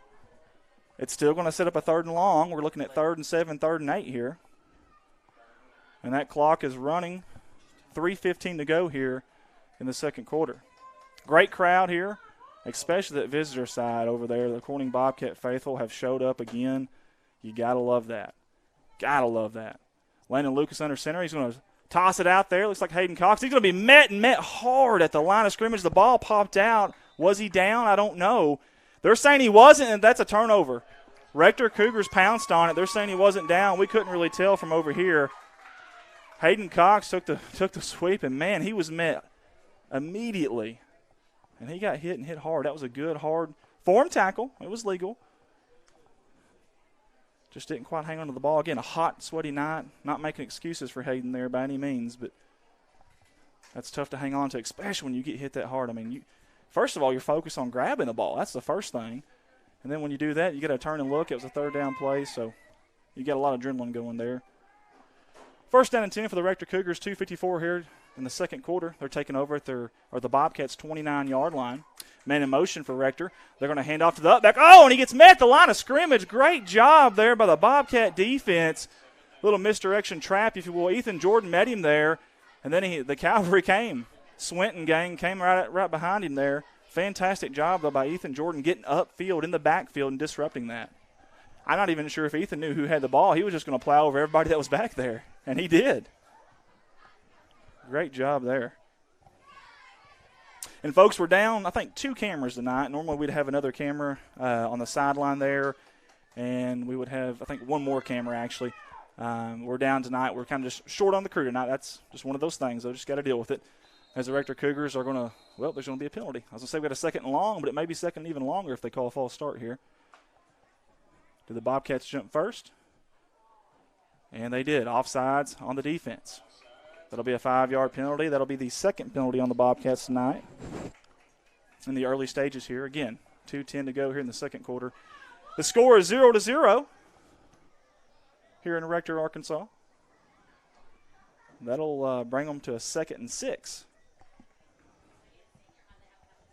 It's still going to set up a 3rd and long. We're looking at 3rd and 7, 3rd and 8 here. And that clock is running. 3:15 to go here in the 2nd quarter. Great crowd here, especially that visitor side over there. The Corning Bobcat faithful have showed up again. You got to love that. Got to love that. Landon Lucas under center. He's going to toss it out there. Looks like Hayden Cox. He's going to be met hard at the line of scrimmage. The ball popped out. Was he down? I don't know. They're saying he wasn't, and that's a turnover. Rector Cougars pounced on it. They're saying he wasn't down. We couldn't really tell from over here. Hayden Cox took the sweep, and, man, he was met immediately. And he got hit and hit hard. That was a good, hard form tackle. It was legal. Just didn't quite hang on to the ball. Again, a hot, sweaty night. Not making excuses for Hayden there by any means, but that's tough to hang on to, especially when you get hit that hard. I mean, first of all, you're focused on grabbing the ball. That's the first thing. And then when you do that, you got to turn and look. It was a third down play, so you got a lot of adrenaline going there. First down and 10 for the Rector Cougars, 2:54 here in the second quarter. They're taking over at the Bobcats' 29-yard line. Man in motion for Rector. They're going to hand off to the up back. Oh, and he gets met at the line of scrimmage. Great job there by the Bobcat defense. Little misdirection trap, if you will. Ethan Jordan met him there, and then the cavalry came. Swinton gang came right behind him there. Fantastic job, though, by Ethan Jordan getting upfield in the backfield and disrupting that. I'm not even sure if Ethan knew who had the ball. He was just going to plow over everybody that was back there, and he did. Great job there. And, folks, we're down, I think, 2 cameras tonight. Normally we'd have another camera on the sideline there, and we would have, I think, one more camera, actually. We're down tonight. We're kind of just short on the crew tonight. That's just one of those things. They'll just got to deal with it. As the Rector Cougars are going to, well, there's going to be a penalty. I was going to say we got a second and long, but it may be second and even longer if they call a false start here. Did the Bobcats jump first? And they did. Offsides on the defense. That'll be a 5-yard penalty. That'll be the second penalty on the Bobcats tonight in the early stages here. Again, 2:10 to go here in the second quarter. The score is 0-0 here in Rector, Arkansas. That'll bring them to a 2nd and 6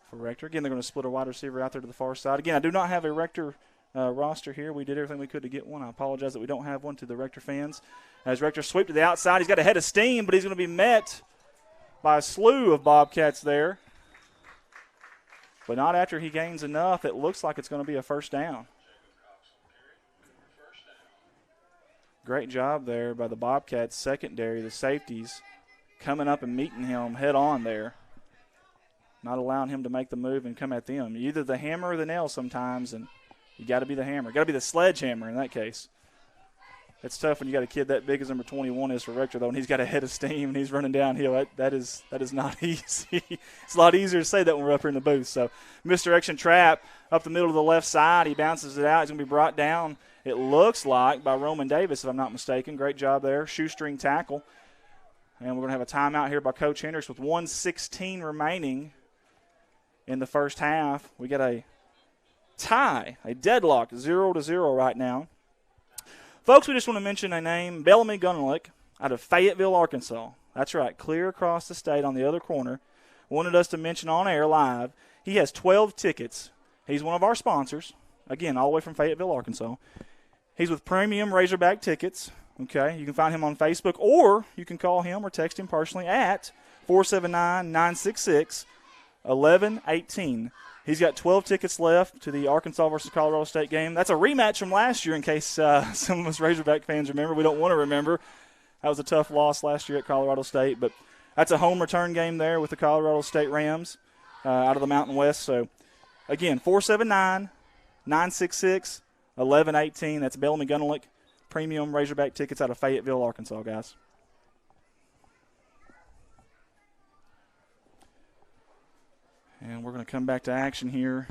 for Rector. Again, they're going to split a wide receiver out there to the far side. Again, I do not have a Rector roster here. We did everything we could to get one. I apologize that we don't have one to the Rector fans. As Rector sweep to the outside, he's got a head of steam, but he's going to be met by a slew of Bobcats there. But not after he gains enough. It looks like it's going to be a first down. Great job there by the Bobcats secondary, the safeties, coming up and meeting him head on there. Not allowing him to make the move and come at them. Either the hammer or the nail sometimes, and you got to be the hammer. Got to be the sledgehammer in that case. It's tough when you got a kid that big as number 21 is for Rector, though, and he's got a head of steam and he's running downhill. That is not easy. It's a lot easier to say that when we're up here in the booth. So misdirection trap up the middle of the left side. He bounces it out. He's going to be brought down, it looks like, by Roman Davis, if I'm not mistaken. Great job there. Shoestring tackle. And we're going to have a timeout here by Coach Hendricks with 1:16 remaining in the first half. We got a tie, a deadlock, 0-0 right now. Folks, we just want to mention a name, Bellamy Gunlick, out of Fayetteville, Arkansas. That's right, clear across the state on the other corner. Wanted us to mention on air live. He has 12 tickets. He's one of our sponsors. Again, all the way from Fayetteville, Arkansas. He's with Premium Razorback Tickets. Okay, you can find him on Facebook, or you can call him or text him personally at 479-966-1118. He's got 12 tickets left to the Arkansas versus Colorado State game. That's a rematch from last year in case some of us Razorback fans remember. We don't want to remember. That was a tough loss last year at Colorado State. But that's a home return game there with the Colorado State Rams out of the Mountain West. So, again, 479-966-1118. That's Bellamy Gunlick, Premium Razorback Tickets out of Fayetteville, Arkansas, guys. And we're going to come back to action here.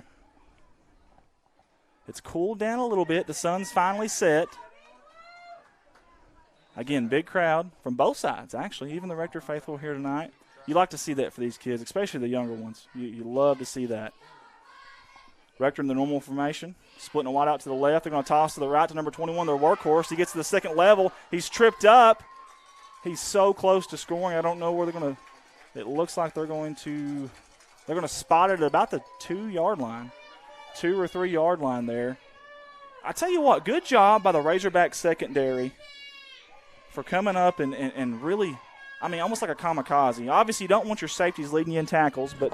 It's cooled down a little bit. The sun's finally set. Again, big crowd from both sides, actually. Even the Rector faithful here tonight. You like to see that for these kids, especially the younger ones. You love to see that. Rector in the normal formation, splitting a wide out to the left. They're going to toss to the right to number 21, their workhorse. He gets to the second level. He's tripped up. He's so close to scoring. I don't know where they're going to – it looks like they're going to – they're going to spot it at about the 2-yard line, 2 or 3 yard line there. I tell you what, good job by the Razorback secondary for coming up and really, I mean, almost like a kamikaze. Obviously, you don't want your safeties leading you in tackles, but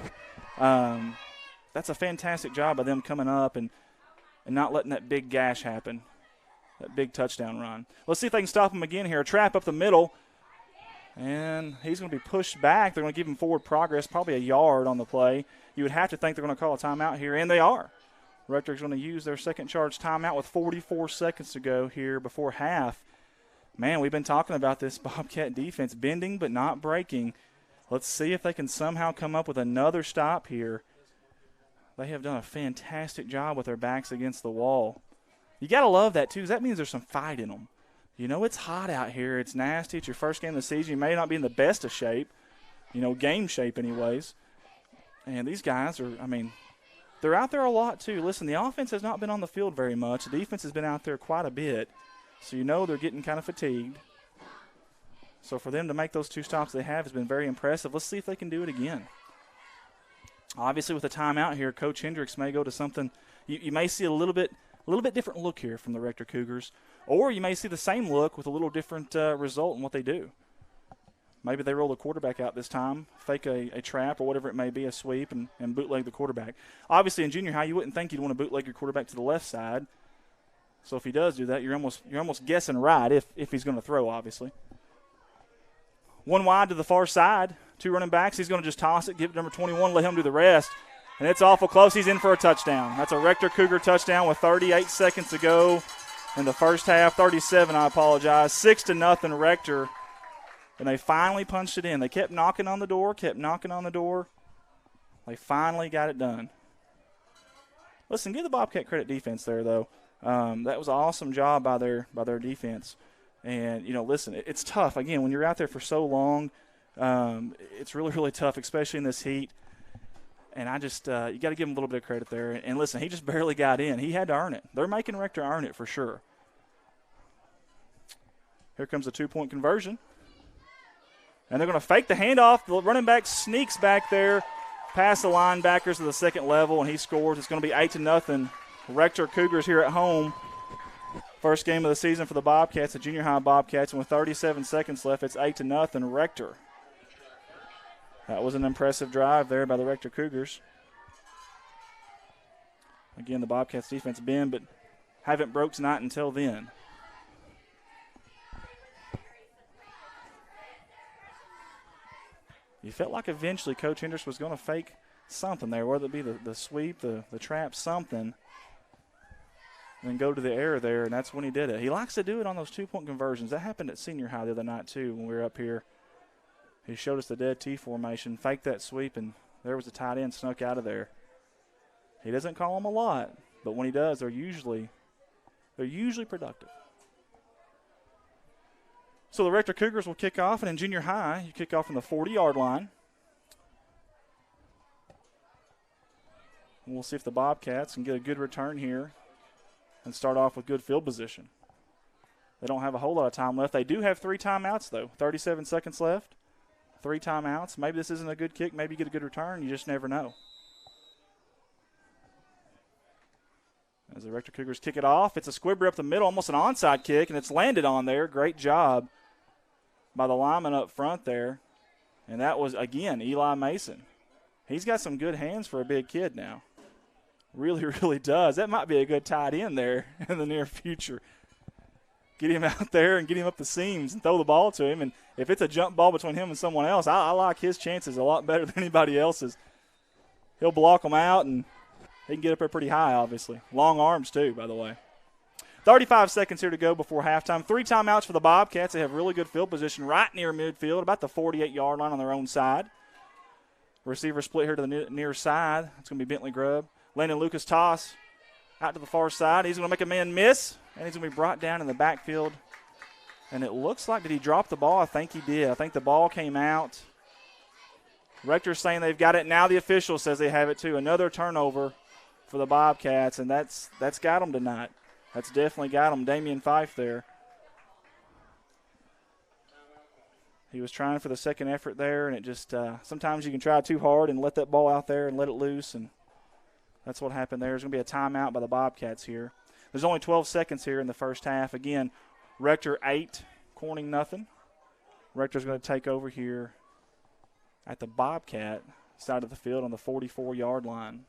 that's a fantastic job by them coming up and not letting that big gash happen, that big touchdown run. Let's see if they can stop him again here. A trap up the middle. And he's going to be pushed back. They're going to give him forward progress, probably a yard on the play. You would have to think they're going to call a timeout here, and they are. Rector's going to use their second charge timeout with 44 seconds to go here before half. Man, we've been talking about this Bobcat defense, bending but not breaking. Let's see if they can somehow come up with another stop here. They have done a fantastic job with their backs against the wall. You got to love that, too, because that means there's some fight in them. You know, it's hot out here. It's nasty. It's your first game of the season. You may not be in the best of shape, game shape anyways. And these guys are, they're out there a lot, too. Listen, the offense has not been on the field very much. The defense has been out there quite a bit. So they're getting kind of fatigued. So for them to make those 2 stops they have has been very impressive. Let's see if they can do it again. Obviously, with a timeout here, Coach Hendricks may go to something. You may see a little bit different look here from the Rector Cougars, or you may see the same look with a little different result in what they do. Maybe they roll the quarterback out this time, fake a trap or whatever it may be, a sweep, and bootleg the quarterback. Obviously, in junior high, you wouldn't think you'd want to bootleg your quarterback to the left side. So if he does do that, you're almost guessing right if he's going to throw, obviously. 1 wide to the far side. 2 running backs. He's going to just toss it, give it to number 21, let him do the rest. And it's awful close. He's in for a touchdown. That's a Rector Cougar touchdown with 38 seconds to go in the first half. 37, I apologize. 6-0 Rector. And they finally punched it in. They kept knocking on the door. They finally got it done. Listen, give the Bobcat credit defense there, though. That was an awesome job by their defense. And, listen, it's tough. Again, when you're out there for so long, it's really, really tough, especially in this heat. And I just you got to give him a little bit of credit there. And listen, he just barely got in. He had to earn it. They're making Rector earn it for sure. Here comes a 2-point conversion. And they're going to fake the handoff. The running back sneaks back there past the linebackers to the second level, and he scores. It's going to be 8-0. Rector Cougars here at home. First game of the season for the Bobcats, the junior high Bobcats, and with 37 seconds left, it's 8-0 Rector. That was an impressive drive there by the Rector Cougars. Again, the Bobcats defense been, but haven't broke tonight until then. You felt like eventually Coach Hendricks was going to fake something there, whether it be the sweep, the trap, something, and then go to the air there, and that's when he did it. He likes to do it on those 2-point conversions. That happened at senior high the other night, too, when we were up here. He showed us the dead T formation, faked that sweep, and there was a tight end snuck out of there. He doesn't call them a lot, but when he does, they're usually productive. So the Rector Cougars will kick off, and in junior high, you kick off from the 40-yard line. And we'll see if the Bobcats can get a good return here and start off with good field position. They don't have a whole lot of time left. They do have 3 timeouts, though. 37 seconds left. 3 timeouts. Maybe this isn't a good kick. Maybe you get a good return. You just never know. As the Rector Cougars kick it off, it's a squibber up the middle, almost an onside kick, and it's landed on there. Great job by the lineman up front there. And that was, again, Eli Mason. He's got some good hands for a big kid now. Really, really does. That might be a good tight end there in the near future. Get him out there and get him up the seams and throw the ball to him. And if it's a jump ball between him and someone else, I like his chances a lot better than anybody else's. He'll block them out, and he can get up there pretty high, obviously. Long arms, too, by the way. 35 seconds here to go before halftime. 3 timeouts for the Bobcats. They have really good field position right near midfield, about the 48-yard line on their own side. Receiver split here to the near side. It's going to be Bentley Grubb. Landon Lucas toss out to the far side. He's going to make a man miss, and he's going to be brought down in the backfield. And it looks like, did he drop the ball? I think he did. I think the ball came out. Rector's saying they've got it. Now the official says they have it too. Another turnover for the Bobcats, and that's got them tonight. That's definitely got them. Damian Fife there. He was trying for the second effort there, and it just sometimes you can try too hard and let that ball out there and let it loose, and that's what happened there. There's going to be a timeout by the Bobcats here. There's only 12 seconds here in the first half. Again, Rector 8, Corning nothing. Rector's going to take over here at the Bobcat side of the field on the 44-yard line.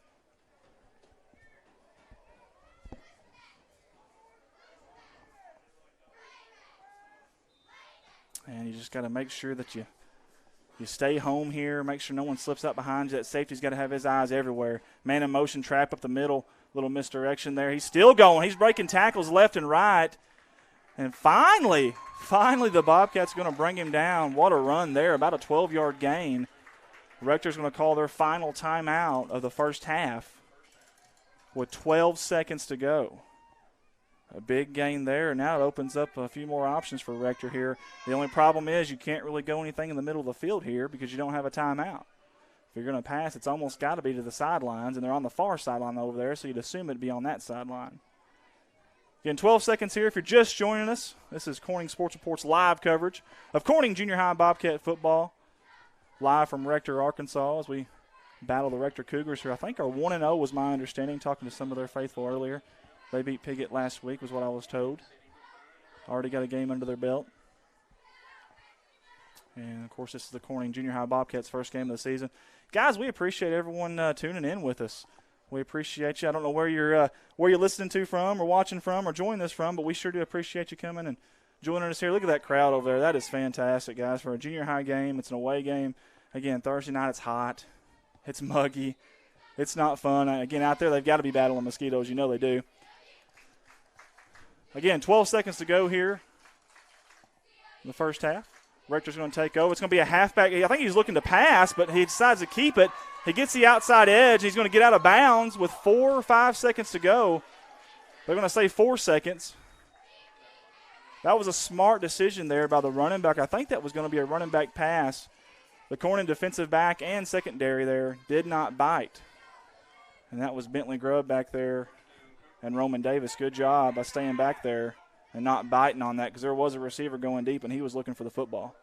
And you just got to make sure that you stay home here. Make sure no one slips out behind you. That safety's got to have his eyes everywhere. Man in motion, trap up the middle. Little misdirection there. He's still going. He's breaking tackles left and right. And finally the Bobcats going to bring him down. What a run there, about a 12-yard gain. Rector's going to call their final timeout of the first half with 12 seconds to go. A big gain there, and now it opens up a few more options for Rector here. The only problem is you can't really go anything in the middle of the field here because you don't have a timeout. If you're going to pass, it's almost got to be to the sidelines, and they're on the far sideline over there, so you'd assume it'd be on that sideline. Again, 12 seconds here. If you're just joining us, this is Corning Sports Report's live coverage of Corning Junior High Bobcat football, live from Rector, Arkansas, as we battle the Rector Cougars, who I think are 1-0 was my understanding, talking to some of their faithful earlier. They beat Piggott last week was what I was told. Already got a game under their belt. And, of course, this is the Corning Junior High Bobcats' first game of the season. Guys, we appreciate everyone tuning in with us. We appreciate you. I don't know where you're listening to from or watching from or joining us from, but we sure do appreciate you coming and joining us here. Look at that crowd over there. That is fantastic, guys, for a junior high game. It's an away game. Again, Thursday night it's hot. It's muggy. It's not fun. Again, out there they've got to be battling mosquitoes. You know they do. Again, 12 seconds to go here in the first half. Rector's going to take over. It's going to be a halfback. I think he's looking to pass, but he decides to keep it. He gets the outside edge. He's going to get out of bounds with 4 or 5 seconds to go. They're going to say 4 seconds. That was a smart decision there by the running back. I think that was going to be a running back pass. The Corning defensive back and secondary there did not bite. And that was Bentley Grubb back there and Roman Davis. Good job by staying back there and not biting on that because there was a receiver going deep and he was looking for the football.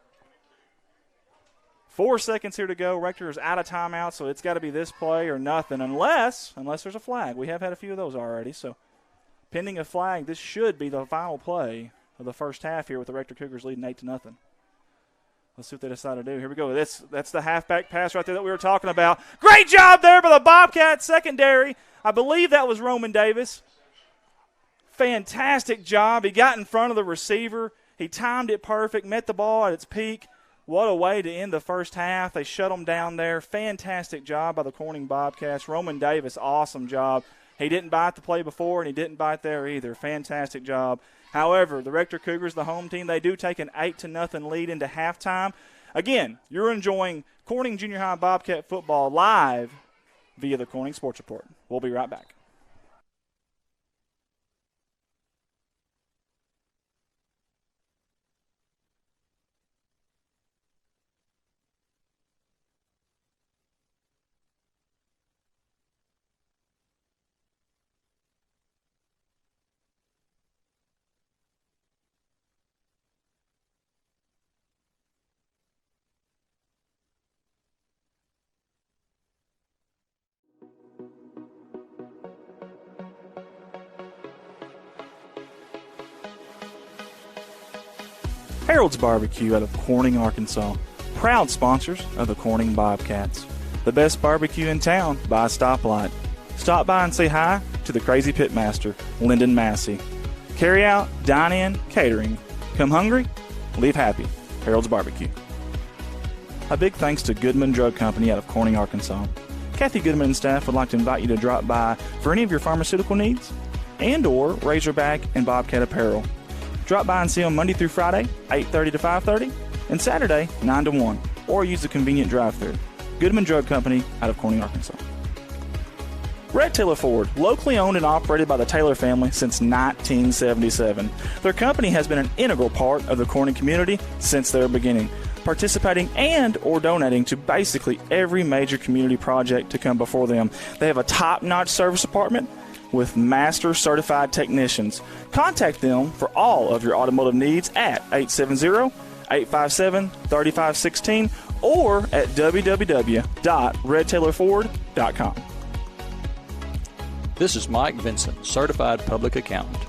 4 seconds here to go. Rector is out of timeout, so it's got to be this play or nothing unless there's a flag. We have had a few of those already. So pending a flag, this should be the final play of the first half here with the Rector Cougars leading 8-0. Let's see what they decide to do. Here we go. That's the halfback pass right there that we were talking about. Great job there by the Bobcats secondary. I believe that was Roman Davis. Fantastic job. He got in front of the receiver. He timed it perfect, met the ball at its peak. What a way to end the first half. They shut them down there. Fantastic job by the Corning Bobcats. Roman Davis, awesome job. He didn't bite the play before, and he didn't bite there either. Fantastic job. However, the Rector Cougars, the home team, they do take an 8-0 lead into halftime. Again, you're enjoying Corning Junior High Bobcat football live via the Corning Sports Report. We'll be right back. Harold's Barbecue out of Corning, Arkansas. Proud sponsors of the Corning Bobcats. The best barbecue in town by a stoplight. Stop by and say hi to the crazy pitmaster, Lyndon Massey. Carry out, dine in, catering. Come hungry, leave happy. Harold's Barbecue. A big thanks to Goodman Drug Company out of Corning, Arkansas. Kathy Goodman and staff would like to invite you to drop by for any of your pharmaceutical needs and or Razorback and Bobcat apparel. Drop by and see them Monday through Friday, 8:30 to 5:30, and Saturday, 9 to 1, or use the convenient drive-thru. Goodman Drug Company out of Corning, Arkansas. Red Taylor Ford, locally owned and operated by the Taylor family since 1977. Their company has been an integral part of the Corning community since their beginning, participating and or donating to basically every major community project to come before them. They have a top-notch service department with master certified technicians. Contact them for all of your automotive needs at 870-857-3516 or at www.redtaylorford.com. This is Mike Vincent, Certified Public Accountant.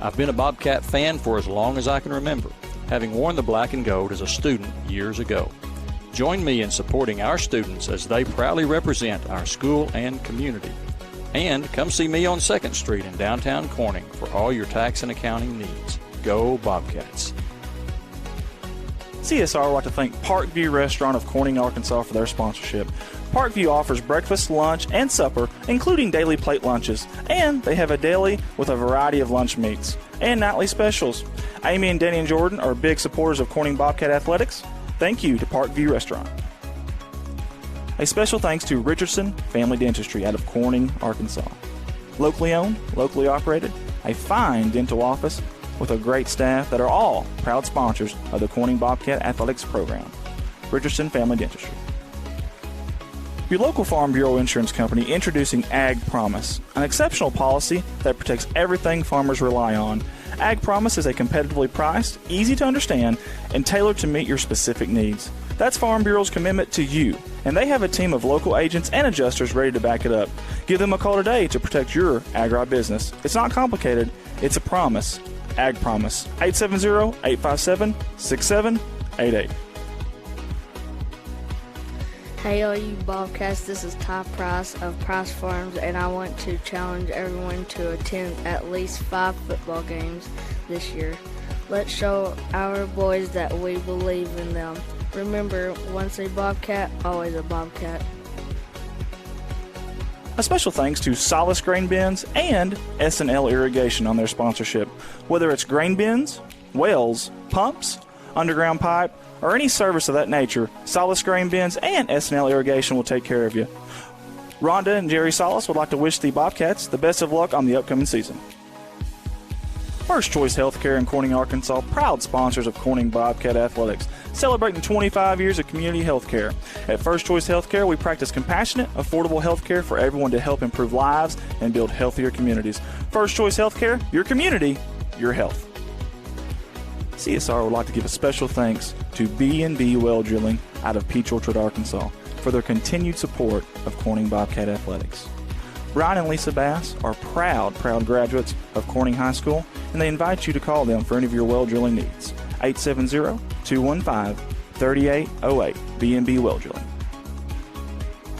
I've been a Bobcat fan for as long as I can remember, having worn the black and gold as a student years ago. Join me in supporting our students as they proudly represent our school and community. And come see me on 2nd Street in downtown Corning for all your tax and accounting needs. Go Bobcats. CSR would like to thank Parkview Restaurant of Corning, Arkansas for their sponsorship. Parkview offers breakfast, lunch, and supper, including daily plate lunches, and they have a deli with a variety of lunch meats and nightly specials. Amy and Danny and Jordan are big supporters of Corning Bobcat Athletics. Thank you to Parkview Restaurant. A special thanks to Richardson Family Dentistry out of Corning, Arkansas. Locally owned, locally operated, a fine dental office with a great staff that are all proud sponsors of the Corning Bobcat Athletics program. Richardson Family Dentistry. Your local Farm Bureau insurance company introducing Ag Promise, an exceptional policy that protects everything farmers rely on. Ag Promise is a competitively priced, easy to understand, and tailored to meet your specific needs. That's Farm Bureau's commitment to you, and they have a team of local agents and adjusters ready to back it up. Give them a call today to protect your agribusiness. It's not complicated, it's a promise. Ag Promise, 870-857-6788. Hey all you Bobcats, this is Ty Price of Price Farms, and I want to challenge everyone to attend at least 5 football games this year. Let's show our boys that we believe in them. Remember, once a Bobcat, always a Bobcat. A special thanks to Solace Grain Bins and S&L Irrigation on their sponsorship. Whether it's grain bins, wells, pumps, underground pipe, or any service of that nature, Solace Grain Bins and S&L Irrigation will take care of you. Rhonda and Jerry Solace would like to wish the Bobcats the best of luck on the upcoming season. First Choice Healthcare in Corning, Arkansas, proud sponsors of Corning Bobcat Athletics, celebrating 25 years of community health care. At First Choice Healthcare, we practice compassionate, affordable health care for everyone to help improve lives and build healthier communities. First Choice Healthcare, your community, your health. CSR would like to give a special thanks to B&B Well Drilling out of Peach Orchard, Arkansas, for their continued support of Corning Bobcat Athletics. Brian and Lisa Bass are proud graduates of Corning High School, and they invite you to call them for any of your well drilling needs. 870-215-3808, B&B Well Drilling.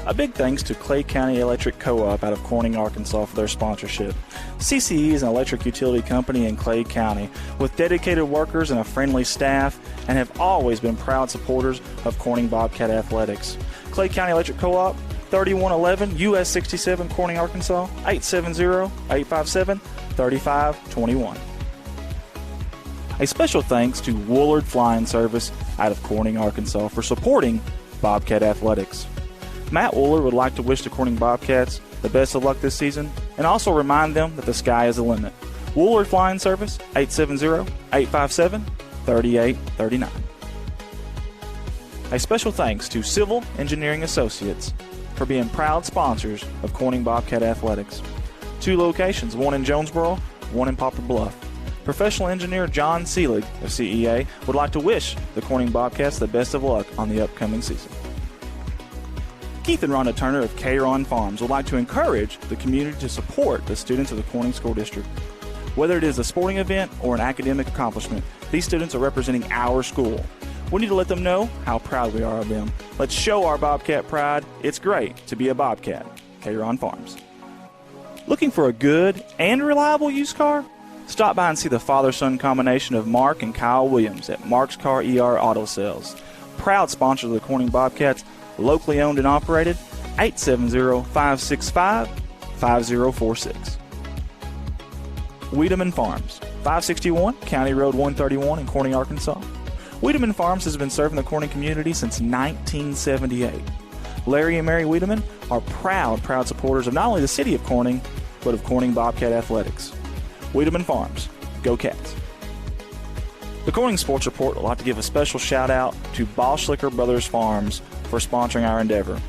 A big thanks to Clay County Electric Co-op out of Corning, Arkansas for their sponsorship. CCE is an electric utility company in Clay County with dedicated workers and a friendly staff, and have always been proud supporters of Corning Bobcat Athletics. Clay County Electric Co-op, 3111 US 67, Corning, Arkansas, 870-857-3521. A special thanks to Woolard Flying Service out of Corning, Arkansas for supporting Bobcat Athletics. Matt Wooler would like to wish the Corning Bobcats the best of luck this season and also remind them that the sky is the limit. Woolard Flying Service, 870-857-3839. A special thanks to Civil Engineering Associates for being proud sponsors of Corning Bobcat Athletics. 2 locations, one in Jonesboro, one in Poplar Bluff. Professional engineer John Seelig of CEA would like to wish the Corning Bobcats the best of luck on the upcoming season. Keith and Rhonda Turner of K-Ron Farms would like to encourage the community to support the students of the Corning School District. Whether it is a sporting event or an academic accomplishment, these students are representing our school. We need to let them know how proud we are of them. Let's show our Bobcat pride. It's great to be a Bobcat. K-Ron Farms. Looking for a good and reliable used car? Stop by and see the father-son combination of Mark and Kyle Williams at Mark's Car ER Auto Sales. Proud sponsors of the Corning Bobcats, locally owned and operated, 870-565-5046. Wiedemann Farms, 561 County Road 131 in Corning, Arkansas. Wiedemann Farms has been serving the Corning community since 1978. Larry and Mary Wiedemann are proud supporters of not only the city of Corning, but of Corning Bobcat Athletics. Wiedemann Farms, go Cats. The Corning Sports Report would like to give a special shout out to Boschlicker Brothers Farms for sponsoring our endeavor.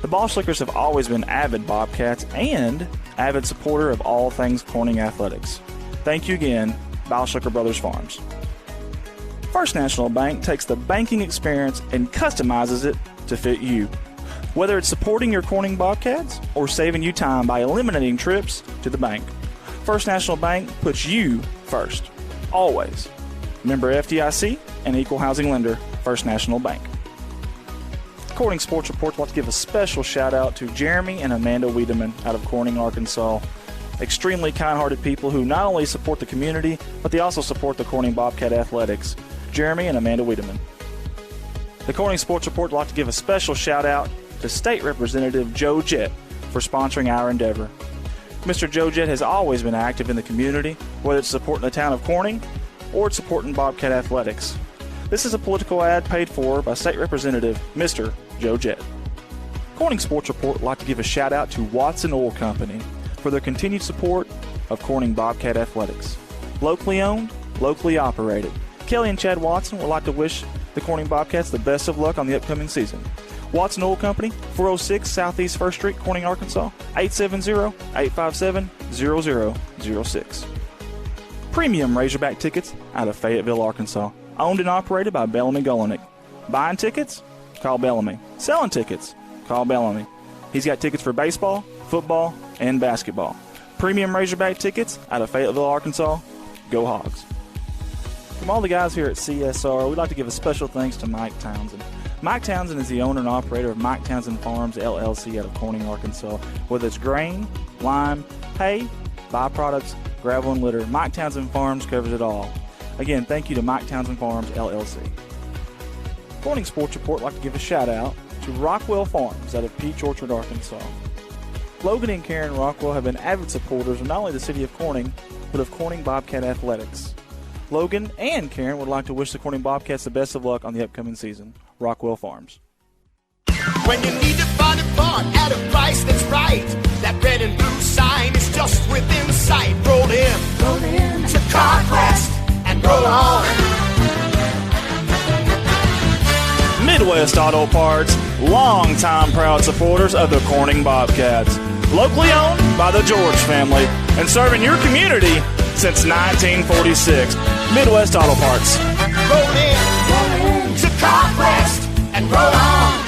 The Boschlickers have always been avid Bobcats and avid supporter of all things Corning athletics. Thank you again, Boschlicker Brothers Farms. First National Bank takes the banking experience and customizes it to fit you. Whether it's supporting your Corning Bobcats or saving you time by eliminating trips to the bank, First National Bank puts you first, always. Member FDIC and equal housing lender, First National Bank. Corning Sports Report wants to give a special shout out to Jeremy and Amanda Wiedemann out of Corning, Arkansas. Extremely kind-hearted people who not only support the community, but they also support the Corning Bobcat Athletics. Jeremy and Amanda Wiedemann. The Corning Sports Report would like to give a special shout out to State Representative Joe Jett for sponsoring our endeavor. Mr. Joe Jett has always been active in the community, whether it's supporting the town of Corning or it's supporting Bobcat athletics. This is a political ad paid for by State Representative Mr. Joe Jett. Corning Sports Report would like to give a shout out to Watson Oil Company for their continued support of Corning Bobcat athletics. Locally owned, locally operated. Kelly and Chad Watson would like to wish the Corning Bobcats the best of luck on the upcoming season. Watson Oil Company, 406 Southeast 1st Street, Corning, Arkansas, 870-857-0006. Premium Razorback tickets out of Fayetteville, Arkansas. Owned and operated by Bellamy Golinek. Buying tickets? Call Bellamy. Selling tickets? Call Bellamy. He's got tickets for baseball, football, and basketball. Premium Razorback tickets out of Fayetteville, Arkansas. Go Hogs. From all the guys here at CSR, we'd like to give a special thanks to Mike Townsend. Mike Townsend is the owner and operator of Mike Townsend Farms, LLC out of Corning, Arkansas. Whether it's grain, lime, hay, byproducts, gravel, and litter, Mike Townsend Farms covers it all. Again, thank you to Mike Townsend Farms, LLC. Corning Sports Report would like to give a shout-out to Rockwell Farms out of Peach Orchard, Arkansas. Logan and Karen Rockwell have been avid supporters of not only the city of Corning, but of Corning Bobcat athletics. Logan and Karen would like to wish the Corning Bobcats the best of luck on the upcoming season. Rockwell Farms. When you need to find a part at a price that's right, that red and blue sign is just within sight. Roll in to CarQuest and roll on. Midwest Auto Parts, longtime proud supporters of the Corning Bobcats. Locally owned by the George family and serving your community since 1946. Midwest Auto Parts. Roll in to CarQuest and roll on.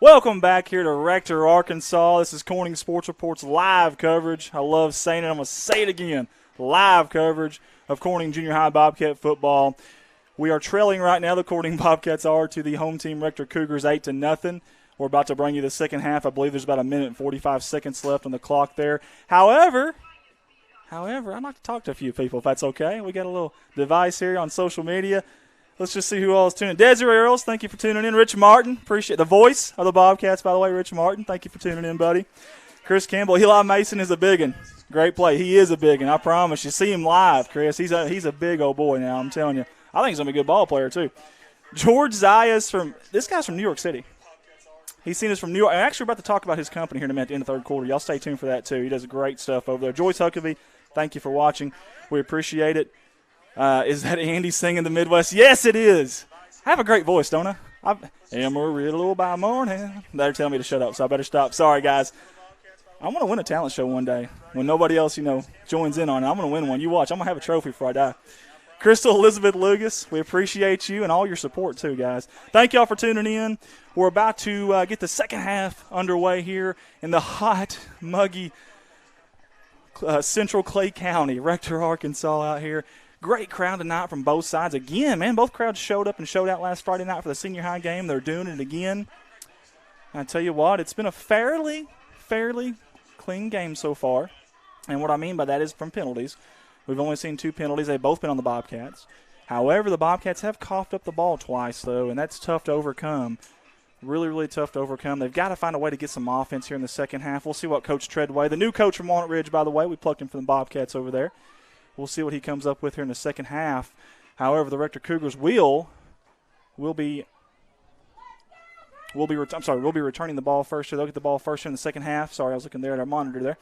Welcome back here to Rector, Arkansas. This is Corning Sports Report's live coverage. I love saying it. I'm going to say it again. Live coverage of Corning Junior High Bobcat football. We are trailing right now. The Corning Bobcats are to the home team Rector Cougars 8-0. We're about to bring you the second half. I believe there's about a minute and 45 seconds left on the clock there. However, I'd like to talk to a few people if that's okay. We got a little device here on social media. Let's just see who all is tuning in. Desiree Earls, thank you for tuning in. Rich Martin, appreciate the voice of the Bobcats, by the way. Rich Martin, thank you for tuning in, buddy. Chris Campbell, Eli Mason is a big one. Great play. He is a big one, I promise. You see him live, Chris. He's a big old boy now, I'm telling you. I think he's going to be a good ball player, too. George Zayas this guy's from New York City. He's seen us from New York. I'm actually about to talk about his company here in a minute at the end of the third quarter. Y'all stay tuned for that, too. He does great stuff over there. Joyce Huckabee, thank you for watching. We appreciate it. Is that Andy singing the Midwest? Yes, it is. I have a great voice, don't I? Amarillo by morning. They're telling me to shut up, so I better stop. Sorry, guys. I'm going to win a talent show one day when nobody else, joins in on it. I'm going to win one. You watch. I'm going to have a trophy before I die. Crystal Elizabeth Lugas, we appreciate you and all your support too, guys. Thank y'all for tuning in. We're about to get the second half underway here in the hot, muggy Central Clay County, Rector, Arkansas out here. Great crowd tonight from both sides. Again, man, both crowds showed up and showed out last Friday night for the senior high game. They're doing it again. I tell you what, it's been a fairly clean game so far. And what I mean by that is from penalties. We've only seen 2 penalties. They've both been on the Bobcats. However, the Bobcats have coughed up the ball twice, though, and that's tough to overcome. Really, really tough to overcome. They've got to find a way to get some offense here in the second half. We'll see what Coach Treadway, the new coach from Walnut Ridge, by the way, we plucked him from the Bobcats over there. We'll see what he comes up with here in the second half. However, the Rector Cougars will be returning the ball first. They'll get the ball first here in the second half. Sorry, I was looking there at our monitor there.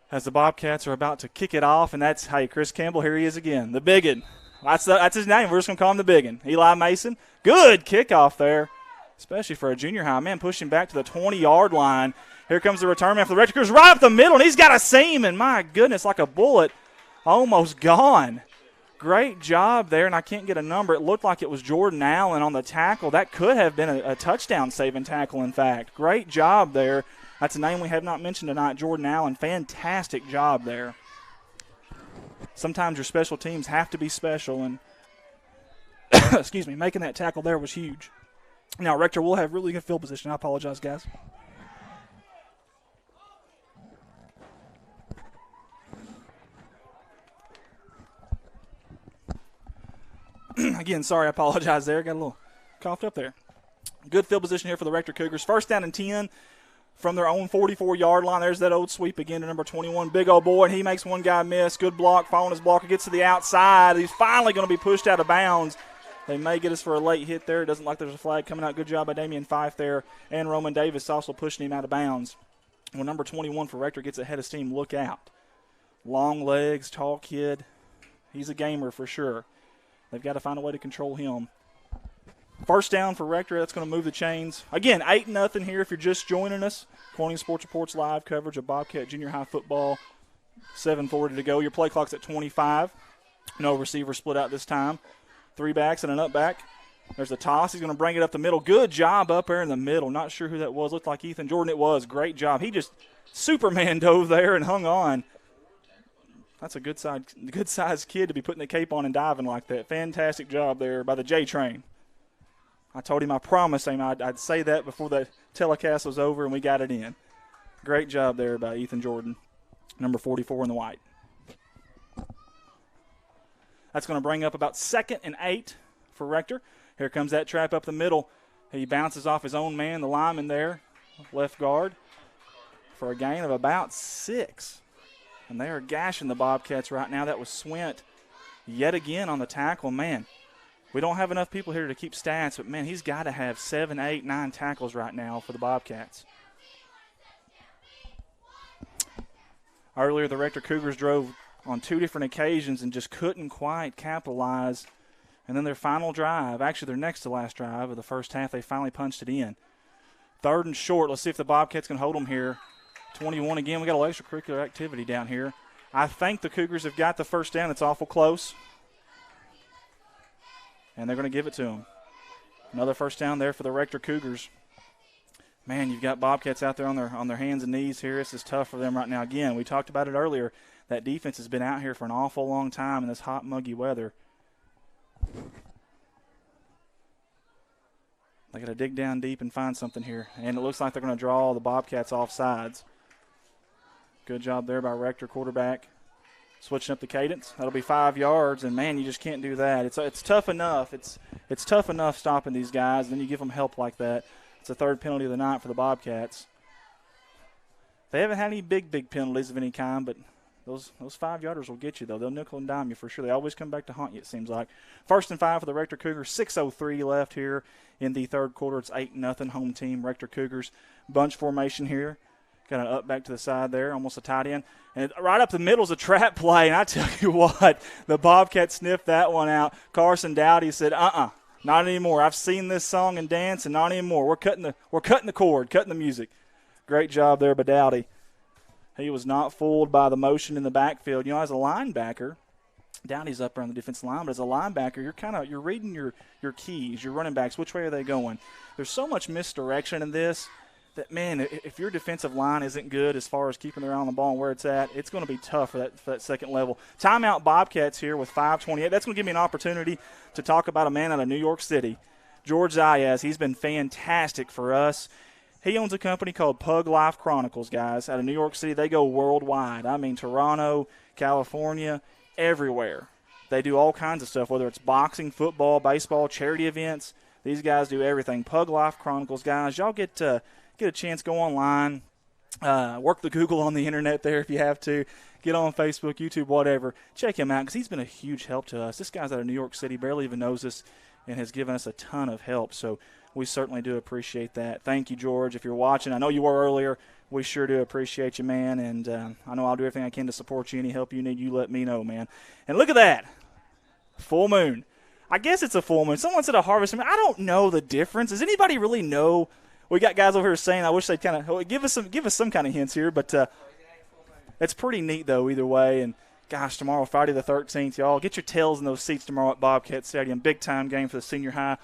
As the Bobcats are about to kick it off, and that's, hey, Chris Campbell, here he is again, the biggin. That's his name. We're just going to call him the biggin. Eli Mason, good kickoff there, especially for a junior high. Man, pushing back to the 20-yard line. Here comes the return man for the Rector Cougars right up the middle, and he's got a seam, and my goodness, like a bullet, almost gone. Great job there, and I can't get a number. It looked like it was Jordan Allen on the tackle. That could have been a touchdown-saving tackle, in fact. Great job there. That's a name we have not mentioned tonight, Jordan Allen. Fantastic job there. Sometimes your special teams have to be special, and excuse me, making that tackle there was huge. Now, Rector will have really good field position. I apologize, guys. Again, sorry, I apologize there. Got a little coughed up there. Good field position here for the Rector Cougars. First down and 10 from their own 44-yard line. There's that old sweep again to number 21. Big old boy, and he makes one guy miss. Good block, following his block. He gets to the outside. He's finally going to be pushed out of bounds. They may get us for a late hit there. It doesn't look like there's a flag coming out. Good job by Damian Fife there. And Roman Davis also pushing him out of bounds. When number 21 for Rector gets ahead of steam, look out. Long legs, tall kid. He's a gamer for sure. They've got to find a way to control him. First down for Rector. That's going to move the chains. Again, 8-0 here if you're just joining us. Corning Sports Reports live coverage of Bobcat Junior High football. 7:40 to go. Your play clock's at 25. No receiver split out this time. 3 backs and an up back. There's a toss. He's going to bring it up the middle. Good job up there in the middle. Not sure who that was. Looked like Ethan Jordan. It was. Great job. He just Superman dove there and hung on. That's a good-sized kid to be putting the cape on and diving like that. Fantastic job there by the J-Train. I told him, I promised him I'd say that before the telecast was over, and we got it in. Great job there by Ethan Jordan, number 44 in the white. That's going to bring up about 2nd and 8 for Rector. Here comes that trap up the middle. He bounces off his own man, the lineman there, left guard, for a gain of about 6. And they are gashing the Bobcats right now. That was Swint yet again on the tackle. Man, we don't have enough people here to keep stats, but, man, he's got to have 7, 8, 9 tackles right now for the Bobcats. Earlier, the Rector Cougars drove on 2 different occasions and just couldn't quite capitalize. And then their final drive, actually their next to last drive of the first half, they finally punched it in. 3rd and short. Let's see if the Bobcats can hold them here. 21 again. We got a little extracurricular activity down here. I think the Cougars have got the first down. It's awful close. And they're going to give it to them. Another first down there for the Rector Cougars. Man, you've got Bobcats out there on their hands and knees here. This is tough for them right now. Again, we talked about it earlier. That defense has been out here for an awful long time in this hot, muggy weather. They got to dig down deep and find something here. And it looks like they're going to draw the Bobcats off sides. Good job there by Rector, quarterback. Switching up the cadence. That'll be 5 yards, and, man, you just can't do that. It's tough enough. It's tough enough stopping these guys, and then you give them help like that. It's the 3rd penalty of the night for the Bobcats. They haven't had any big penalties of any kind, but those 5-yarders will get you, though. They'll nickel and dime you for sure. They always come back to haunt you, it seems like. 1st and 5 for the Rector Cougars. 6:03 left here in the 3rd quarter. It's 8-0 home team, Rector Cougars. Bunch formation here. Got an up back to the side there, almost a tight end. And right up the middle is a trap play. And I tell you what, the Bobcats sniffed that one out. Carson Dowdy said, not anymore. I've seen this song and dance, and not anymore. We're cutting the cord, cutting the music. Great job there by Dowdy. He was not fooled by the motion in the backfield. You know, as a linebacker, Dowdy's up around the defensive line, but as a linebacker, you're reading your keys, your running backs, which way are they going? There's so much misdirection in this that, man, if your defensive line isn't good as far as keeping their eye on the ball and where it's at, it's going to be tough for that second level. Timeout Bobcats here with 5:28. That's going to give me an opportunity to talk about a man out of New York City, George Zayas. He's been fantastic for us. He owns a company called Pug Life Chronicles, guys, out of New York City. They go worldwide. I mean, Toronto, California, everywhere. They do all kinds of stuff, whether it's boxing, football, baseball, charity events. These guys do everything. Pug Life Chronicles, guys. Y'all get a chance, go online, work the Google on the internet there if you have to. Get on Facebook, YouTube, whatever. Check him out because he's been a huge help to us. This guy's out of New York City, barely even knows us, and has given us a ton of help. So we certainly do appreciate that. Thank you, George. If you're watching, I know you were earlier. We sure do appreciate you, man. And I know I'll do everything I can to support you. Any help you need, you let me know, man. And look at that. Full moon. I guess it's a full moon. Someone said a harvest moon. I don't know the difference. Does anybody really know? We got guys over here saying, I wish they'd kind of give us some kind of hints here. But it's pretty neat, though, either way. And, gosh, tomorrow, Friday the 13th, y'all, get your tails in those seats tomorrow at Bobcat Stadium. Big-time game for the senior high.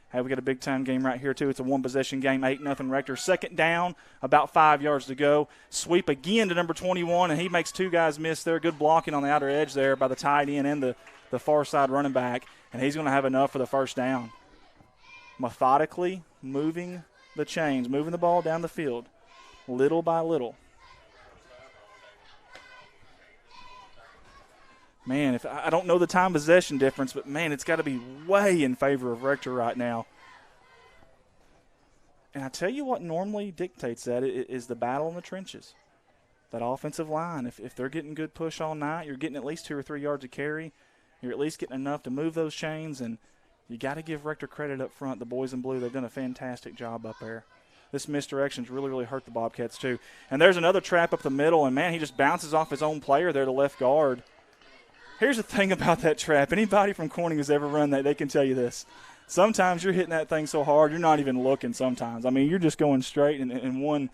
Hey, we got a big-time game right here, too. It's a one-possession game, 8-0 Rector. Second down, about 5 yards to go. Sweep again to number 21, and he makes two guys miss there. Good blocking on the outer edge there by the tight end and the far side running back, and he's going to have enough for the first down. Methodically moving the chains, moving the ball down the field, little by little. Man, if I don't know the time possession difference, but, man, it's got to be way in favor of Rector right now. And I tell you what normally dictates that is the battle in the trenches. That offensive line, if they're getting good push all night, you're getting at least 2 or 3 yards of carry. You're at least getting enough to move those chains, and you got to give Rector credit up front. The boys in blue, they've done a fantastic job up there. This misdirection's really, really hurt the Bobcats too. And there's another trap up the middle, and, man, he just bounces off his own player there, the left guard. Here's the thing about that trap. Anybody from Corning who's ever run that, they can tell you this. Sometimes you're hitting that thing so hard, you're not even looking sometimes. I mean, you're just going straight in one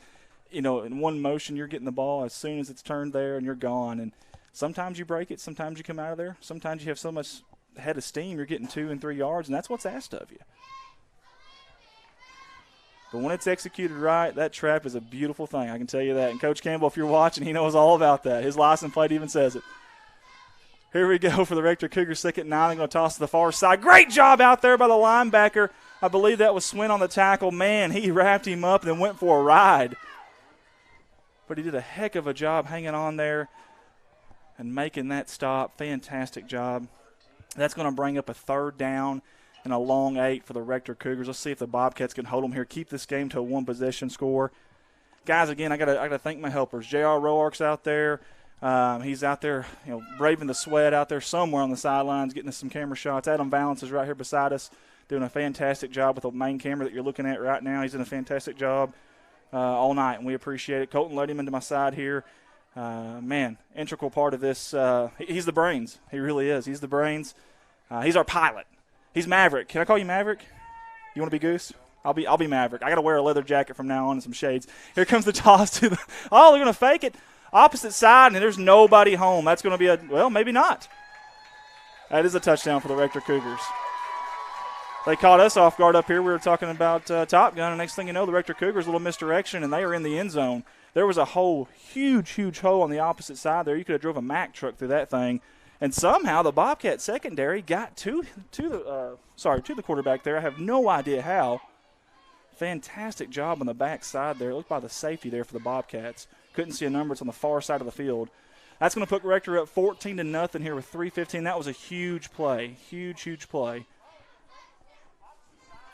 motion. You're getting the ball as soon as it's turned there, and you're gone. And sometimes you break it. Sometimes you come out of there. Sometimes you have so much head of steam, you're getting 2 and 3 yards, and that's what's asked of you. But when it's executed right, that trap is a beautiful thing. I can tell you that. And Coach Campbell, if you're watching, he knows all about that. His license plate even says it. Here we go for the Rector Cougars, 2nd and 9. They're going to toss to the far side. Great job out there by the linebacker. I believe that was Swin on the tackle. Man, he wrapped him up and then went for a ride. But he did a heck of a job hanging on there and making that stop. Fantastic job. That's going to bring up a 3rd down and a long 8 for the Rector Cougars. Let's see if the Bobcats can hold them here, keep this game to a one-possession score. Guys, again, I got to thank my helpers. J.R. Roark's out there. He's out there, braving the sweat out there somewhere on the sidelines, getting us some camera shots. Adam Valance is right here beside us, doing a fantastic job with the main camera that you're looking at right now. He's doing a fantastic job all night, and we appreciate it. Colton Lettyman to my side here. Man, integral part of this. He's the brains. He really is. He's the brains. He's our pilot. He's Maverick. Can I call you Maverick? You want to be Goose? I'll be Maverick. I got to wear a leather jacket from now on and some shades. Here comes the toss to the – oh, they're going to fake it. Opposite side, and there's nobody home. That's going to be maybe not. That is a touchdown for the Rector Cougars. They caught us off guard up here. We were talking about Top Gun, and next thing you know, the Rector Cougars, a little misdirection, and they are in the end zone. There was a huge hole on the opposite side there. You could have drove a Mack truck through that thing. And somehow the Bobcat secondary got to the quarterback there. I have no idea how. Fantastic job on the back side there. Look by the safety there for the Bobcats. Couldn't see a number. It's on the far side of the field. That's going to put Rector up 14-0 here with 3:15. That was a huge play. Huge play.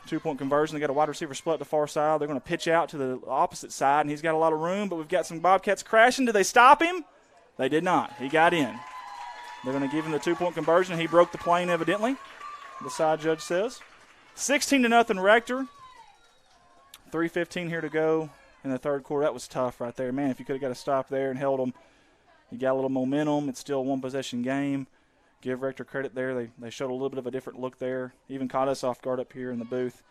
2-point conversion. They got a wide receiver split at the far side. They're going to pitch out to the opposite side, and he's got a lot of room, but we've got some Bobcats crashing. Did they stop him? They did not. He got in. They're going to give him the 2-point conversion. He broke the plane, evidently, the side judge says. 16-0 Rector. 3:15 here to go in the third quarter. That was tough right there. Man, if you could have got a stop there and held them, you got a little momentum. It's still a one-possession game. Give Rector credit there. They showed a little bit of a different look there. Even caught us off guard up here in the booth.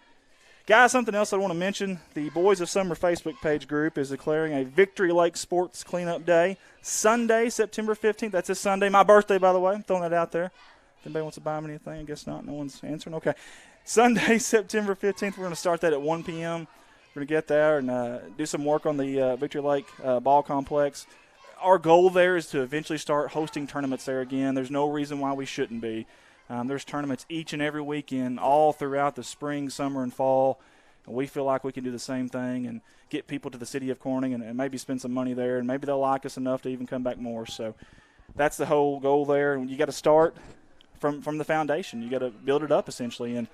Guys, something else I want to mention. The Boys of Summer Facebook page group is declaring a Victory Lake Sports Cleanup Day. Sunday, September 15th. That's this Sunday. My birthday, by the way. I'm throwing that out there. If anybody wants to buy me anything, I guess not. No one's answering. Okay. Sunday, September 15th. We're going to start that at 1 p.m. We're going to get there and do some work on the Victory Lake ball complex. Our goal there is to eventually start hosting tournaments there again. There's no reason why we shouldn't be. There's tournaments each and every weekend, all throughout the spring, summer, and fall. And we feel like we can do the same thing and get people to the city of Corning and maybe spend some money there, and maybe they'll like us enough to even come back more. So that's the whole goal there. And you got to start from the foundation. You got to build it up essentially and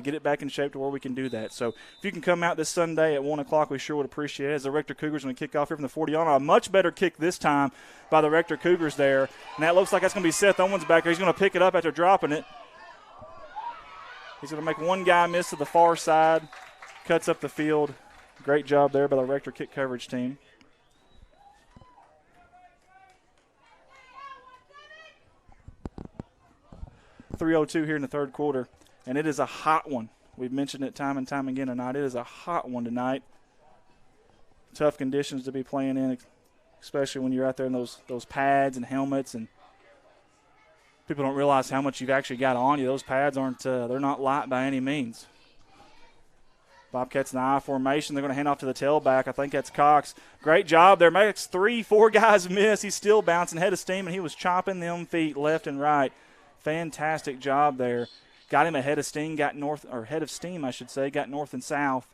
get it back in shape to where we can do that. So if you can come out this Sunday at 1 o'clock, we sure would appreciate it. As the Rector Cougars going to kick off here from the 40-yard line. A much better kick this time by the Rector Cougars there. And that looks like that's going to be Seth Owens back there. He's going to pick it up after dropping it. He's going to make one guy miss to the far side. Cuts up the field. Great job there by the Rector kick coverage team. .302 here in the third quarter. And it is a hot one. We've mentioned it time and time again tonight. It is a hot one tonight. Tough conditions to be playing in, especially when you're out there in those pads and helmets. And people don't realize how much you've actually got on you. Those pads aren't, they're not light by any means. Bobcats in the I formation. They're going to hand off to the tailback. I think that's Cox. Great job there. Makes 3-4 guys miss. He's still bouncing head of steam, and he was chopping them feet left and right. Fantastic job there. Got him ahead of steam, got north and south.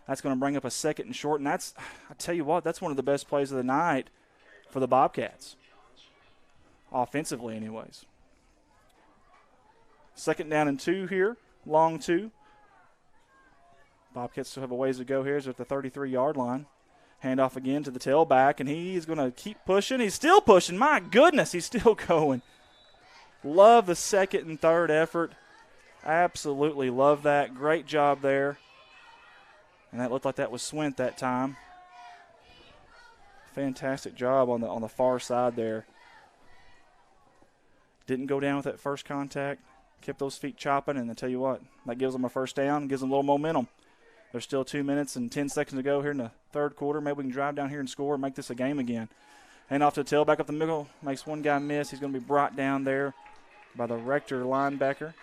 That's going to bring up a second and short, and that's, I tell you what, that's one of the best plays of the night for the Bobcats, offensively anyways. 2nd down and 2 here, long 2. Bobcats still have a ways to go here. He's at the 33-yard line. Handoff again to the tailback, and he's going to keep pushing. He's still pushing. My goodness, he's still going. Love the second and third effort. Absolutely love that. Great job there. And that looked like that was Swint that time. Fantastic job on the far side there. Didn't go down with that first contact. Kept those feet chopping, and I tell you what, that gives them a first down, gives them a little momentum. There's still 2 minutes and 10 seconds to go here in the third quarter. Maybe we can drive down here and score and make this a game again. Hand off to the tailback up the middle. Makes one guy miss. He's going to be brought down there by the Rector linebacker.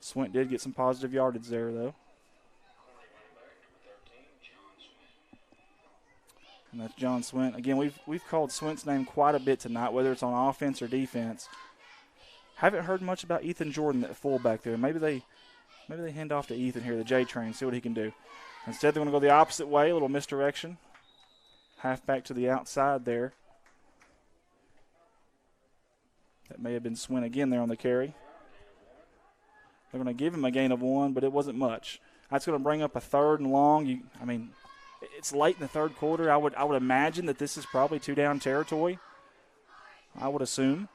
Swint did get some positive yardage there, though. And that's John Swint. Again, we've called Swint's name quite a bit tonight, whether it's on offense or defense. Haven't heard much about Ethan Jordan, that fullback there. Maybe they hand off to Ethan here, the J train, see what he can do. Instead, they're going to go the opposite way, a little misdirection. Halfback to the outside there. That may have been Swint again there on the carry. They're going to give him a gain of 1, but it wasn't much. That's going to bring up a 3rd and long. It's late in the third quarter. I would imagine that this is probably 2-down territory. I would assume.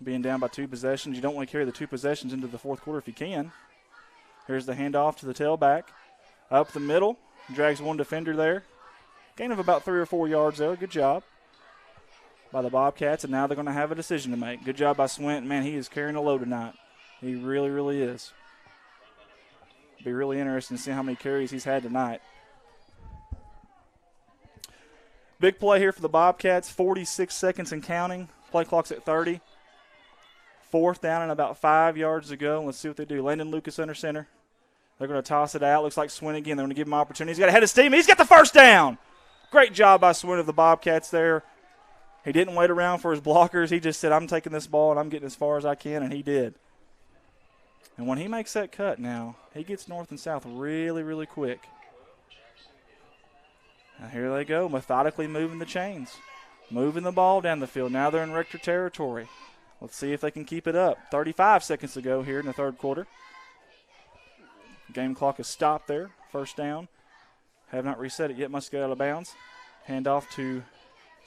Being down by 2 possessions, you don't want to carry the 2 possessions into the fourth quarter if you can. Here's the handoff to the tailback. Up the middle. Drags one defender there. Gain of about 3 or 4 yards there. Good job by the Bobcats, and now they're going to have a decision to make. Good job by Swint. Man, he is carrying a load tonight. He really, really is. Be really interesting to see how many carries he's had tonight. Big play here for the Bobcats. 46 seconds and counting. Play clock's at 30. 4th down and about 5 yards to go. Let's see what they do. Landon Lucas under center. They're going to toss it out. Looks like Swint again. They're going to give him an opportunity. He's got a head of steam. He's got the first down. Great job by Swint of the Bobcats there. He didn't wait around for his blockers. He just said, I'm taking this ball and I'm getting as far as I can, and he did. And when he makes that cut now, he gets north and south really, really quick. And here they go, methodically moving the chains, moving the ball down the field. Now they're in Rector territory. Let's see if they can keep it up. 35 seconds to go here in the third quarter. Game clock is stopped there. First down. Have not reset it yet. Must get out of bounds. Hand off to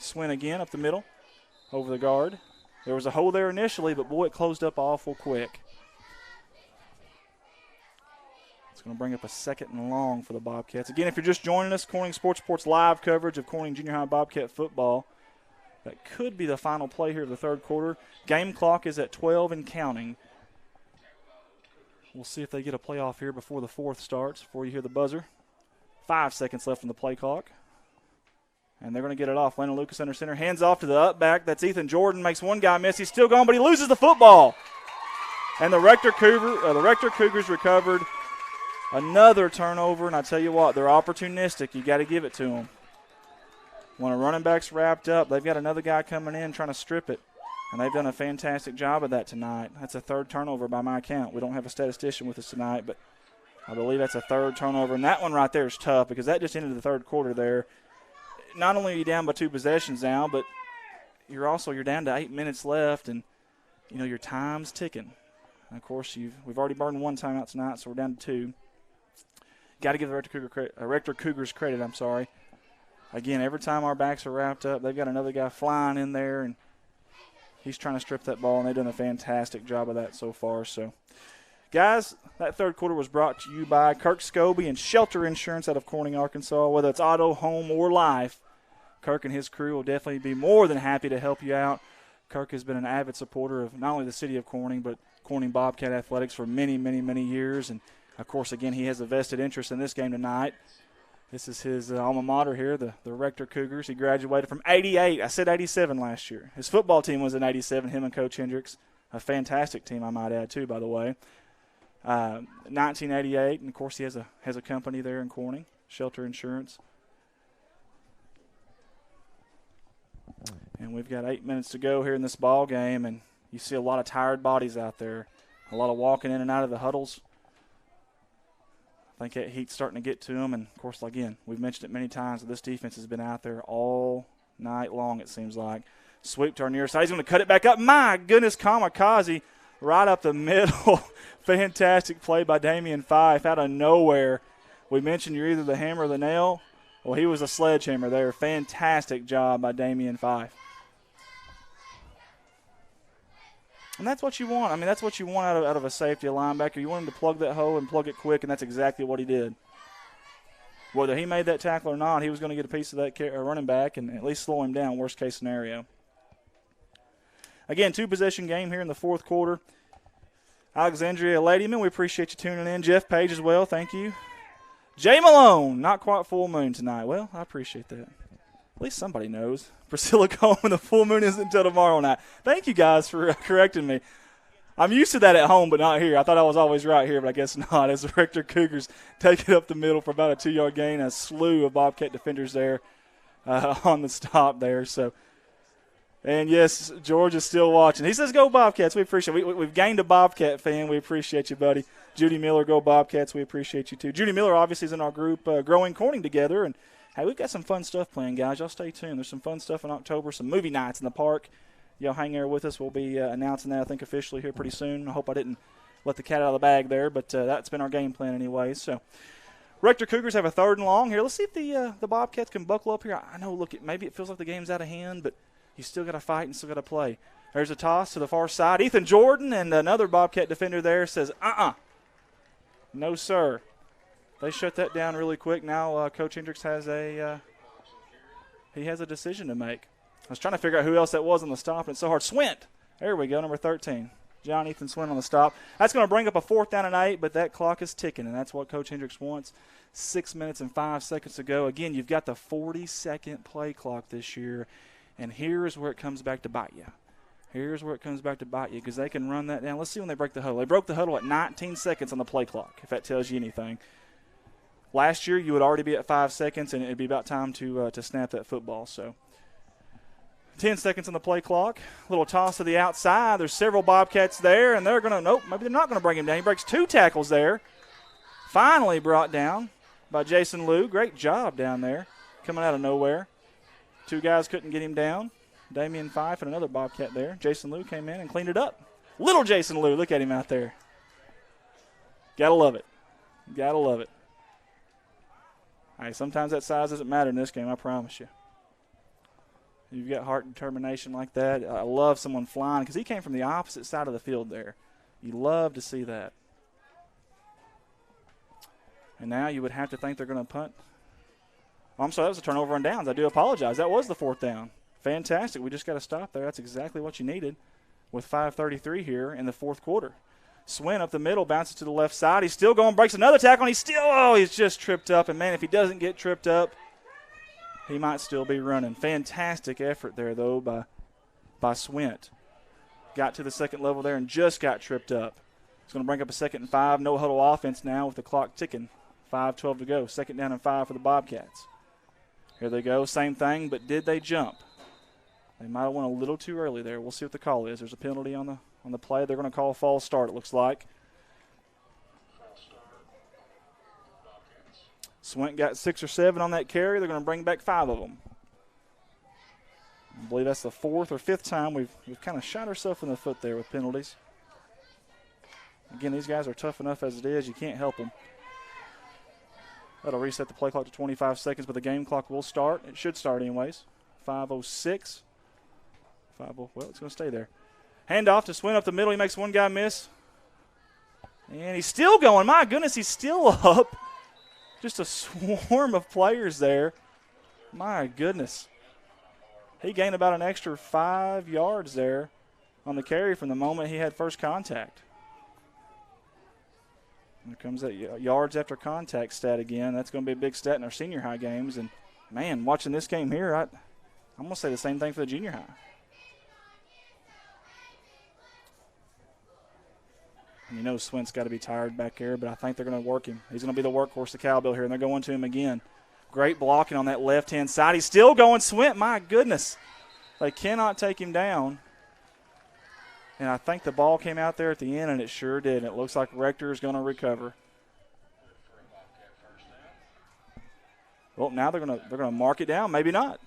Swint again up the middle. Over the guard. There was a hole there initially, but boy, it closed up awful quick. It's going to bring up a 2nd and long for the Bobcats. Again, if you're just joining us, Corning Sports Report's live coverage of Corning Junior High Bobcat football. That could be the final play here of the third quarter. Game clock is at 12 and counting. We'll see if they get a playoff here before the fourth starts, before you hear the buzzer. 5 seconds left on the play clock. And they're going to get it off. Landon Lucas under center. Hands off to the up back. That's Ethan Jordan. Makes one guy miss. He's still gone, but he loses the football. And the Rector Cougars recovered another turnover. And I tell you what, they're opportunistic. You got to give it to them. When a running back's wrapped up, they've got another guy coming in trying to strip it. And they've done a fantastic job of that tonight. That's a third turnover by my count. We don't have a statistician with us tonight, but I believe that's a third turnover. And that one right there is tough because that just ended the third quarter there. Not only are you down by 2 possessions now, but you're down to 8 minutes left, and your time's ticking. And of course, we've already burned 1 timeout tonight, so we're down to 2. Got to give the Rector Cougars credit. I'm sorry. Again, every time our backs are wrapped up, they've got another guy flying in there, and he's trying to strip that ball, and they've done a fantastic job of that so far. So, guys, that third quarter was brought to you by Kirk Scobie and Shelter Insurance out of Corning, Arkansas. Whether it's auto, home, or life, Kirk and his crew will definitely be more than happy to help you out. Kirk has been an avid supporter of not only the city of Corning, but Corning Bobcat Athletics for many, many, many years. And, of course, again, he has a vested interest in this game tonight. This is his alma mater here, the Rector Cougars. He graduated from 88. I said 87 last year. His football team was in 87, him and Coach Hendricks. A fantastic team, I might add, too, by the way. 1988, and, of course, he has a company there in Corning, Shelter Insurance. And we've got 8 minutes to go here in this ball game, and you see a lot of tired bodies out there, a lot of walking in and out of the huddles. I think that heat's starting to get to them, and, of course, again, we've mentioned it many times, that this defense has been out there all night long, it seems like. Sweep to our near side. He's going to cut it back up. My goodness, kamikaze right up the middle. Fantastic play by Damian Fife out of nowhere. We mentioned you're either the hammer or the nail. Well, he was a sledgehammer there. Fantastic job by Damian Fife. And that's what you want. I mean, that's what you want out of a safety, a linebacker. You want him to plug that hole and plug it quick, and that's exactly what he did. Whether he made that tackle or not, he was going to get a piece of that running back and at least slow him down, worst case scenario. Again, 2-possession game here in the fourth quarter. Alexandria Ladyman, we appreciate you tuning in. Jeff Page as well, thank you. Jay Malone, not quite full moon tonight. Well, I appreciate that. At least somebody knows. Priscilla Coleman, the full moon isn't until tomorrow night. Thank you guys for correcting me. I'm used to that at home, but not here. I thought I was always right here, but I guess not. As the Rector Cougars take it up the middle for about a 2-yard gain, a slew of Bobcat defenders there on the stop there. So, and yes, George is still watching. He says, "Go Bobcats." We appreciate it. We've gained a Bobcat fan. We appreciate you, buddy. Judy Miller, go Bobcats. We appreciate you, too. Judy Miller obviously is in our group, Growing Corning Together. And, hey, we've got some fun stuff planned, guys. Y'all stay tuned. There's some fun stuff in October, some movie nights in the park. Y'all hang there with us. We'll be announcing that, I think, officially here pretty soon. I hope I didn't let the cat out of the bag there, but that's been our game plan anyway. So, Rector Cougars have a 3rd and long here. Let's see if the Bobcats can buckle up here. I know, look, maybe it feels like the game's out of hand, but you still got to fight and still got to play. There's a toss to the far side. Ethan Jordan and another Bobcat defender there says, no, sir. They shut that down really quick. Now Coach Hendricks has a decision to make. I was trying to figure out who else that was on the stop, and it's so hard. Swint. There we go, number 13. John Ethan Swint on the stop. That's going to bring up a 4th down and 8, but that clock is ticking, and that's what Coach Hendricks wants. 6 minutes and 5 seconds to go. Again, you've got the 40-second play clock this year, and here's where it comes back to bite you. Here's where it comes back to bite you because they can run that down. Let's see when they break the huddle. They broke the huddle at 19 seconds on the play clock, if that tells you anything. Last year, you would already be at 5 seconds, and it would be about time to snap that football. So 10 seconds on the play clock. Little toss to the outside. There's several Bobcats there, and they're going to, nope, maybe they're not going to bring him down. He breaks 2 tackles there. Finally brought down by Jason Liu. Great job down there, coming out of nowhere. 2 guys couldn't get him down. Damian Fife and another Bobcat there. Jason Liu came in and cleaned it up. Little Jason Liu, look at him out there. Gotta love it. Gotta love it. Hey, sometimes that size doesn't matter in this game, I promise you. You've got heart and determination like that. I love someone flying because he came from the opposite side of the field there. You love to see that. And now you would have to think they're going to punt. Oh, I'm sorry, that was a turnover on downs. I do apologize. That was the 4th down. Fantastic. We just got to stop there. That's exactly what you needed with 5:33 here in the 4th quarter. Swint up the middle, bounces to the left side. He's still going, breaks another tackle, and he's just tripped up. And, man, if he doesn't get tripped up, he might still be running. Fantastic effort there, though, by Swint. Got to the second level there and just got tripped up. It's going to bring up a 2nd and 5. No huddle offense now with the clock ticking. 5:12 to go. 2nd down and 5 for the Bobcats. Here they go. Same thing, but did they jump? They might have went a little too early there. We'll see what the call is. There's a penalty on the play. They're going to call a false start, it looks like. Swint got 6 or 7 on that carry. They're going to bring back 5 of them. I believe that's the 4th or 5th time we've kind of shot ourselves in the foot there with penalties. Again, these guys are tough enough as it is. You can't help them. That'll reset the play clock to 25 seconds, but the game clock will start. It should start anyways. 5:06. Well, it's going to stay there. Handoff to Swint up the middle. He makes one guy miss. And he's still going. My goodness, he's still up. Just a swarm of players there. My goodness. He gained about an extra 5 yards there on the carry from the moment he had first contact. Here comes that yards after contact stat again. That's going to be a big stat in our senior high games. And, man, watching this game here, I'm going to say the same thing for the junior high. And you know Swint's got to be tired back there, but I think they're going to work him. He's going to be the workhorse, the cowbell here, and they're going to him again. Great blocking on that left-hand side. He's still going Swint. My goodness. They cannot take him down. And I think the ball came out there at the end, and it sure did. And it looks like Rector is going to recover. Well, now they're going to mark it down. Maybe not.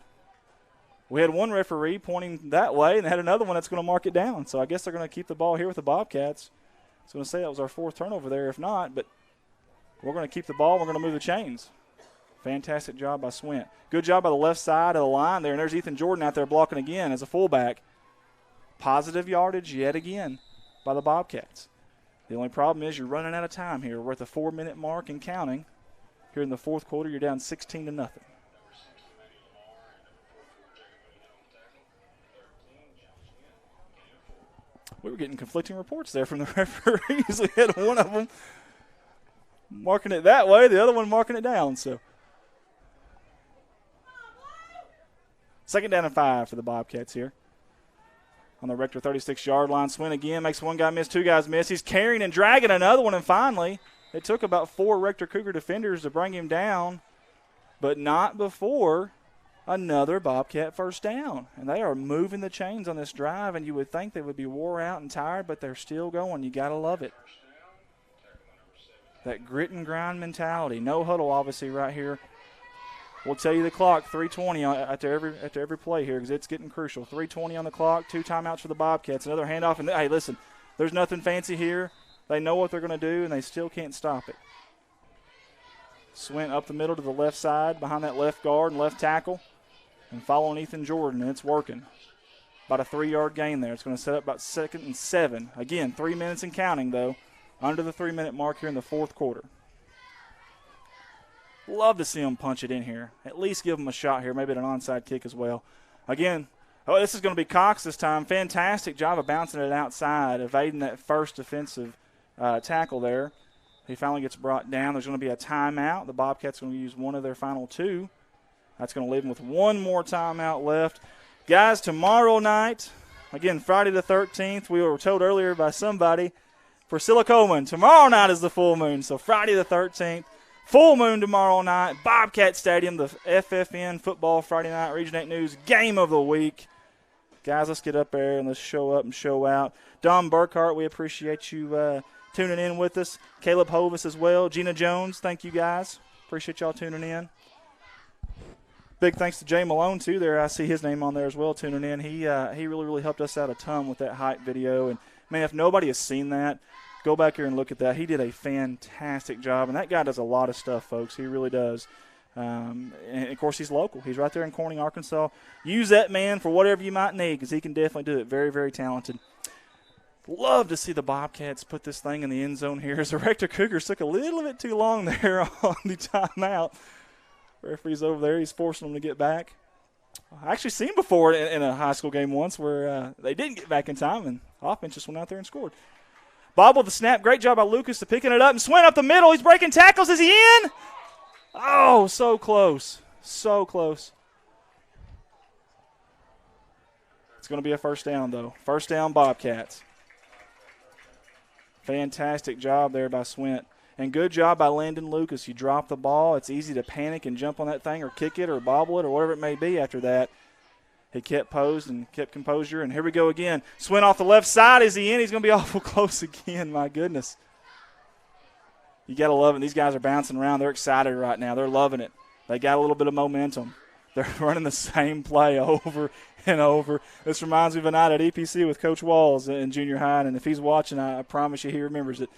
We had one referee pointing that way, and had another one that's going to mark it down. So I guess they're going to keep the ball here with the Bobcats. I was going to say that was our 4th turnover there, if not. But we're going to keep the ball. We're going to move the chains. Fantastic job by Swint. Good job by the left side of the line there. And there's Ethan Jordan out there blocking again as a fullback. Positive yardage yet again by the Bobcats. The only problem is you're running out of time here. We're at the 4-minute mark and counting. Here in the 4th quarter, you're down 16-0. We were getting conflicting reports there from the referees. We had one of them marking it that way, the other one marking it down. So 2nd down and 5 for the Bobcats here. On the Rector 36-yard line, Swint again makes one guy miss, 2 guys miss. He's carrying and dragging another one, and finally it took about 4 Rector Cougar defenders to bring him down, but not before another Bobcat first down. And they are moving the chains on this drive, and you would think they would be wore out and tired, but they're still going. You got to love it. That grit and grind mentality. No huddle, obviously, right here. We'll tell you the clock, 3:20 after every play here because it's getting crucial. 3:20 on the clock, 2 timeouts for the Bobcats. Another handoff. And, hey, listen, there's nothing fancy here. They know what they're going to do, and they still can't stop it. Swint up the middle to the left side behind that left guard and left tackle and following Ethan Jordan, and it's working. About a 3-yard gain there. It's going to set up about 2nd and 7. Again, 3 minutes and counting, though, under the 3-minute mark here in the 4th quarter. Love to see them punch it in here. At least give them a shot here, maybe an onside kick as well. Again, this is going to be Cox this time. Fantastic job of bouncing it outside, evading that first defensive tackle there. He finally gets brought down. There's going to be a timeout. The Bobcats are going to use one of their final 2. That's going to leave them with one more timeout left. Guys, tomorrow night, again, Friday the 13th, we were told earlier by somebody, for Silicoman, tomorrow night is the full moon. So Friday the 13th. Full moon tomorrow night, Bobcat Stadium, the FFN Football Friday Night Region 8 News Game of the Week. Guys, let's get up there and let's show up and show out. Don Burkhart, we appreciate you tuning in with us. Caleb Hovis as well. Gina Jones, thank you guys. Appreciate y'all tuning in. Big thanks to Jay Malone, too, there. I see his name on there as well, tuning in. He really hyped us out a ton with that hype video. And, man, if nobody has seen that, go back here and look at that. He did a fantastic job, and that guy does a lot of stuff, folks. He really does. And, of course, he's local. He's right there in Corning, Arkansas. Use that man for whatever you might need because he can definitely do it. Very, very talented. Love to see the Bobcats put this thing in the end zone here as the Rector Cougars took a little bit too long there on the timeout. Referee's over there. He's forcing them to get back. I actually seen before in a high school game once where they didn't get back in time, and offense just went out there and scored. Bob with the snap. Great job by Lucas to picking it up. And Swint up the middle. He's breaking tackles. Is he in? Oh, so close. So close. It's going to be a first down, though. First down, Bobcats. Fantastic job there by Swint. And good job by Landon Lucas. You drop the ball. It's easy to panic and jump on that thing or kick it or bobble it or whatever it may be after that. He kept posed and kept composure. And here we go again. Swint off the left side. Is he in? He's going to be awful close again. My goodness. You got to love it. These guys are bouncing around. They're excited right now. They're loving it. They got a little bit of momentum. They're running the same play over and over. This reminds me of a night at EPC with Coach Walls in junior high. And if he's watching, I promise you he remembers it.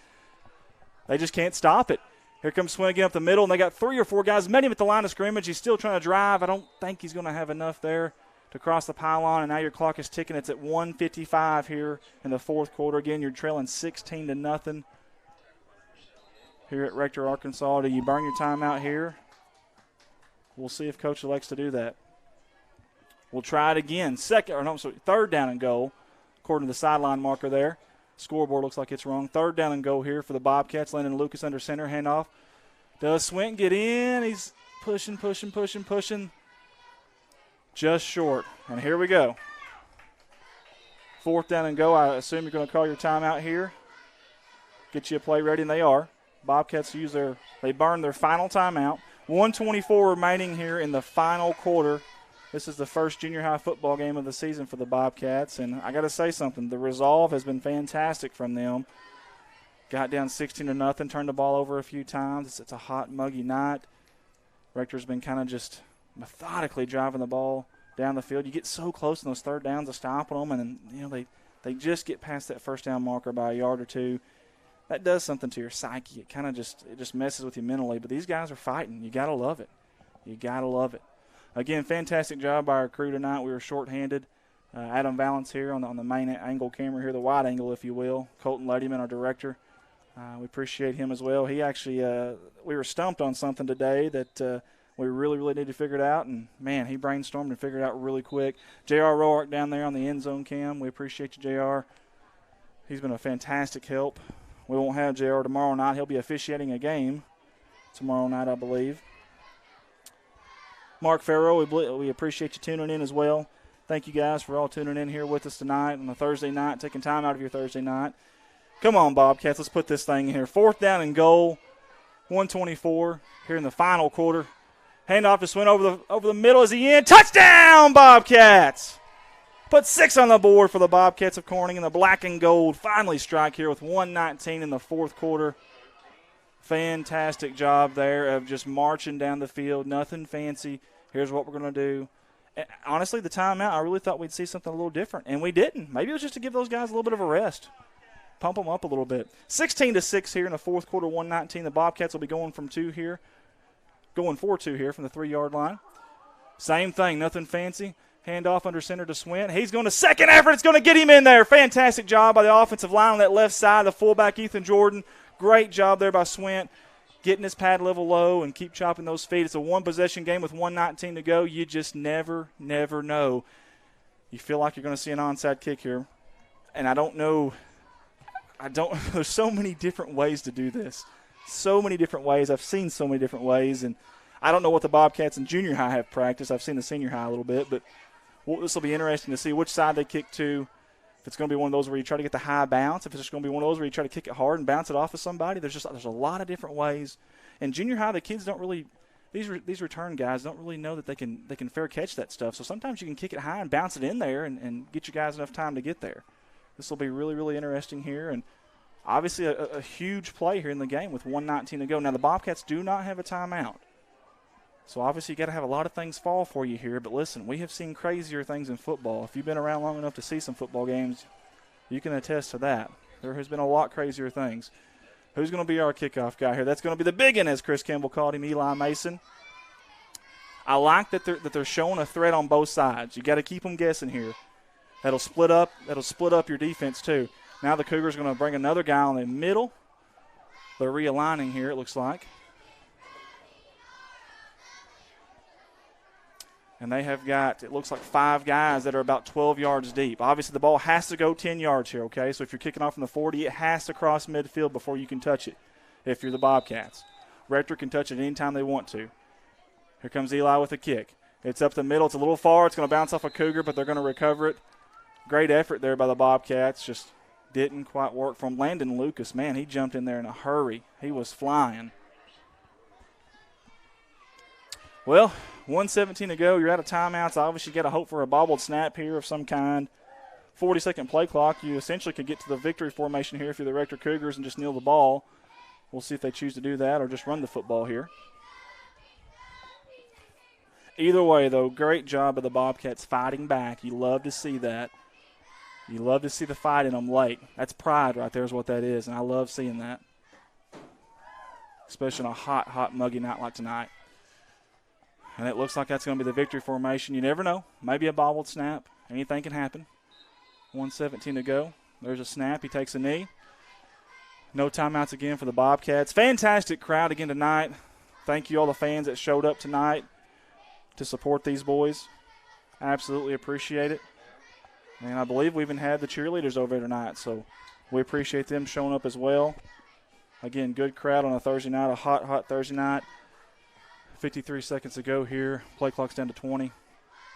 They just can't stop it. Here comes Swin again up the middle, and they got 3 or 4 guys. Met him at the line of scrimmage. He's still trying to drive. I don't think he's going to have enough there to cross the pylon, and now your clock is ticking. It's at 1:55 here in the fourth quarter. Again, you're trailing 16-0 here at Rector, Arkansas. Do you burn your timeout here? We'll see if Coach elects to do that. We'll try it again. Third down and goal, according to the sideline marker there. Scoreboard looks like it's wrong. Third down and goal here for the Bobcats. Landon Lucas under center, handoff. Does Swint get in? He's pushing. Just short. And here we go. Fourth down and go. I assume you're going to call your timeout here. Get you a play ready, and they are. Bobcats they burn their final timeout. 1:24 remaining here in the final quarter. This is the first junior high football game of the season for the Bobcats, and I got to say something. The resolve has been fantastic from them. Got down 16-0, turned the ball over a few times. It's a hot, muggy night. Rector's been kind of just methodically driving the ball down the field. You get so close in those third downs to stopping them, and they just get past that first down marker by a yard or two. That does something to your psyche. It kind of just messes with you mentally. But these guys are fighting. You got to love it. You got to love it. Again, fantastic job by our crew tonight. We were shorthanded. Adam Valance here on the main angle camera here, the wide angle, if you will. Colton Ladyman, our director. We appreciate him as well. He actually, we were stumped on something today that we really, really need to figure it out. And, man, he brainstormed and figured it out really quick. J.R. Roark down there on the end zone cam. We appreciate you, J.R. He's been a fantastic help. We won't have J.R. tomorrow night. He'll be officiating a game tomorrow night, I believe. Mark Farrow, we appreciate you tuning in as well. Thank you guys for all tuning in here with us tonight on a Thursday night, taking time out of your Thursday night. Come on, Bobcats, let's put this thing in here. Fourth down and goal, 1:24 here in the final quarter. Handoff to Swin over the middle. Is he in? Touchdown, Bobcats! Put 6 on the board for the Bobcats of Corning, and the black and gold finally strike here with 1:19 in the fourth quarter. Fantastic job there of just marching down the field. Nothing fancy. Here's what we're going to do. Honestly, the timeout, I really thought we'd see something a little different, and we didn't. Maybe it was just to give those guys a little bit of a rest, pump them up a little bit. 16-6 here in the fourth quarter, 1:19. The Bobcats will be going for 2 here from the 3-yard line. Same thing, nothing fancy. Handoff under center to Swint. He's going to second effort. It's going to get him in there. Fantastic job by the offensive line on that left side. The fullback, Ethan Jordan. Great job there by Swint, getting his pad level low and keep chopping those feet. It's a one-possession game with 1:19 to go. You just never know. You feel like you're going to see an onside kick here. And I don't know. There's so many different ways to do this. So many different ways. I've seen so many different ways. And I don't know what the Bobcats in junior high have practiced. I've seen the senior high a little bit. But this will be interesting to see which side they kick to. If it's going to be one of those where you try to get the high bounce, if it's just going to be one of those where you try to kick it hard and bounce it off of somebody, there's a lot of different ways. In junior high, the kids don't really these return guys don't really know that they can fair catch that stuff. So sometimes you can kick it high and bounce it in there and get your guys enough time to get there. This will be really, really interesting here, and obviously a huge play here in the game with 1:19 to go. Now the Bobcats do not have a timeout. So obviously you got to have a lot of things fall for you here. But listen, we have seen crazier things in football. If you've been around long enough to see some football games, you can attest to that. There has been a lot crazier things. Who's going to be our kickoff guy here? That's going to be the big one, as Chris Campbell called him, Eli Mason. I like that they're showing a threat on both sides. You got to keep them guessing here. That'll split up your defense too. Now the Cougars are going to bring another guy on the middle. They're realigning here, it looks like. And they have got, it looks like 5 guys that are about 12 yards deep. Obviously, the ball has to go 10 yards here, okay? So if you're kicking off from the 40, it has to cross midfield before you can touch it if you're the Bobcats. Rector can touch it anytime they want to. Here comes Eli with a kick. It's up the middle. It's a little far. It's going to bounce off a Cougar, but they're going to recover it. Great effort there by the Bobcats. Just didn't quite work from Landon Lucas. Man, he jumped in there in a hurry. He was flying. Well, 1:17 to go. You're out of timeouts. Obviously, you got to hope for a bobbled snap here of some kind. 40-second play clock. You essentially could get to the victory formation here if you're the Rector Cougars and just kneel the ball. We'll see if they choose to do that or just run the football here. Either way, though, great job of the Bobcats fighting back. You love to see that. You love to see the fight in them late. That's pride right there is what that is, and I love seeing that, especially on a hot, hot, muggy night like tonight. And it looks like that's going to be the victory formation. You never know. Maybe a bobbled snap. Anything can happen. 1:17 to go. There's a snap. He takes a knee. No timeouts again for the Bobcats. Fantastic crowd again tonight. Thank you all the fans that showed up tonight to support these boys. Absolutely appreciate it. And I believe we even had the cheerleaders over there tonight, so we appreciate them showing up as well. Again, good crowd on a Thursday night, a hot, hot Thursday night. 53 seconds to go here. Play clock's down to 20.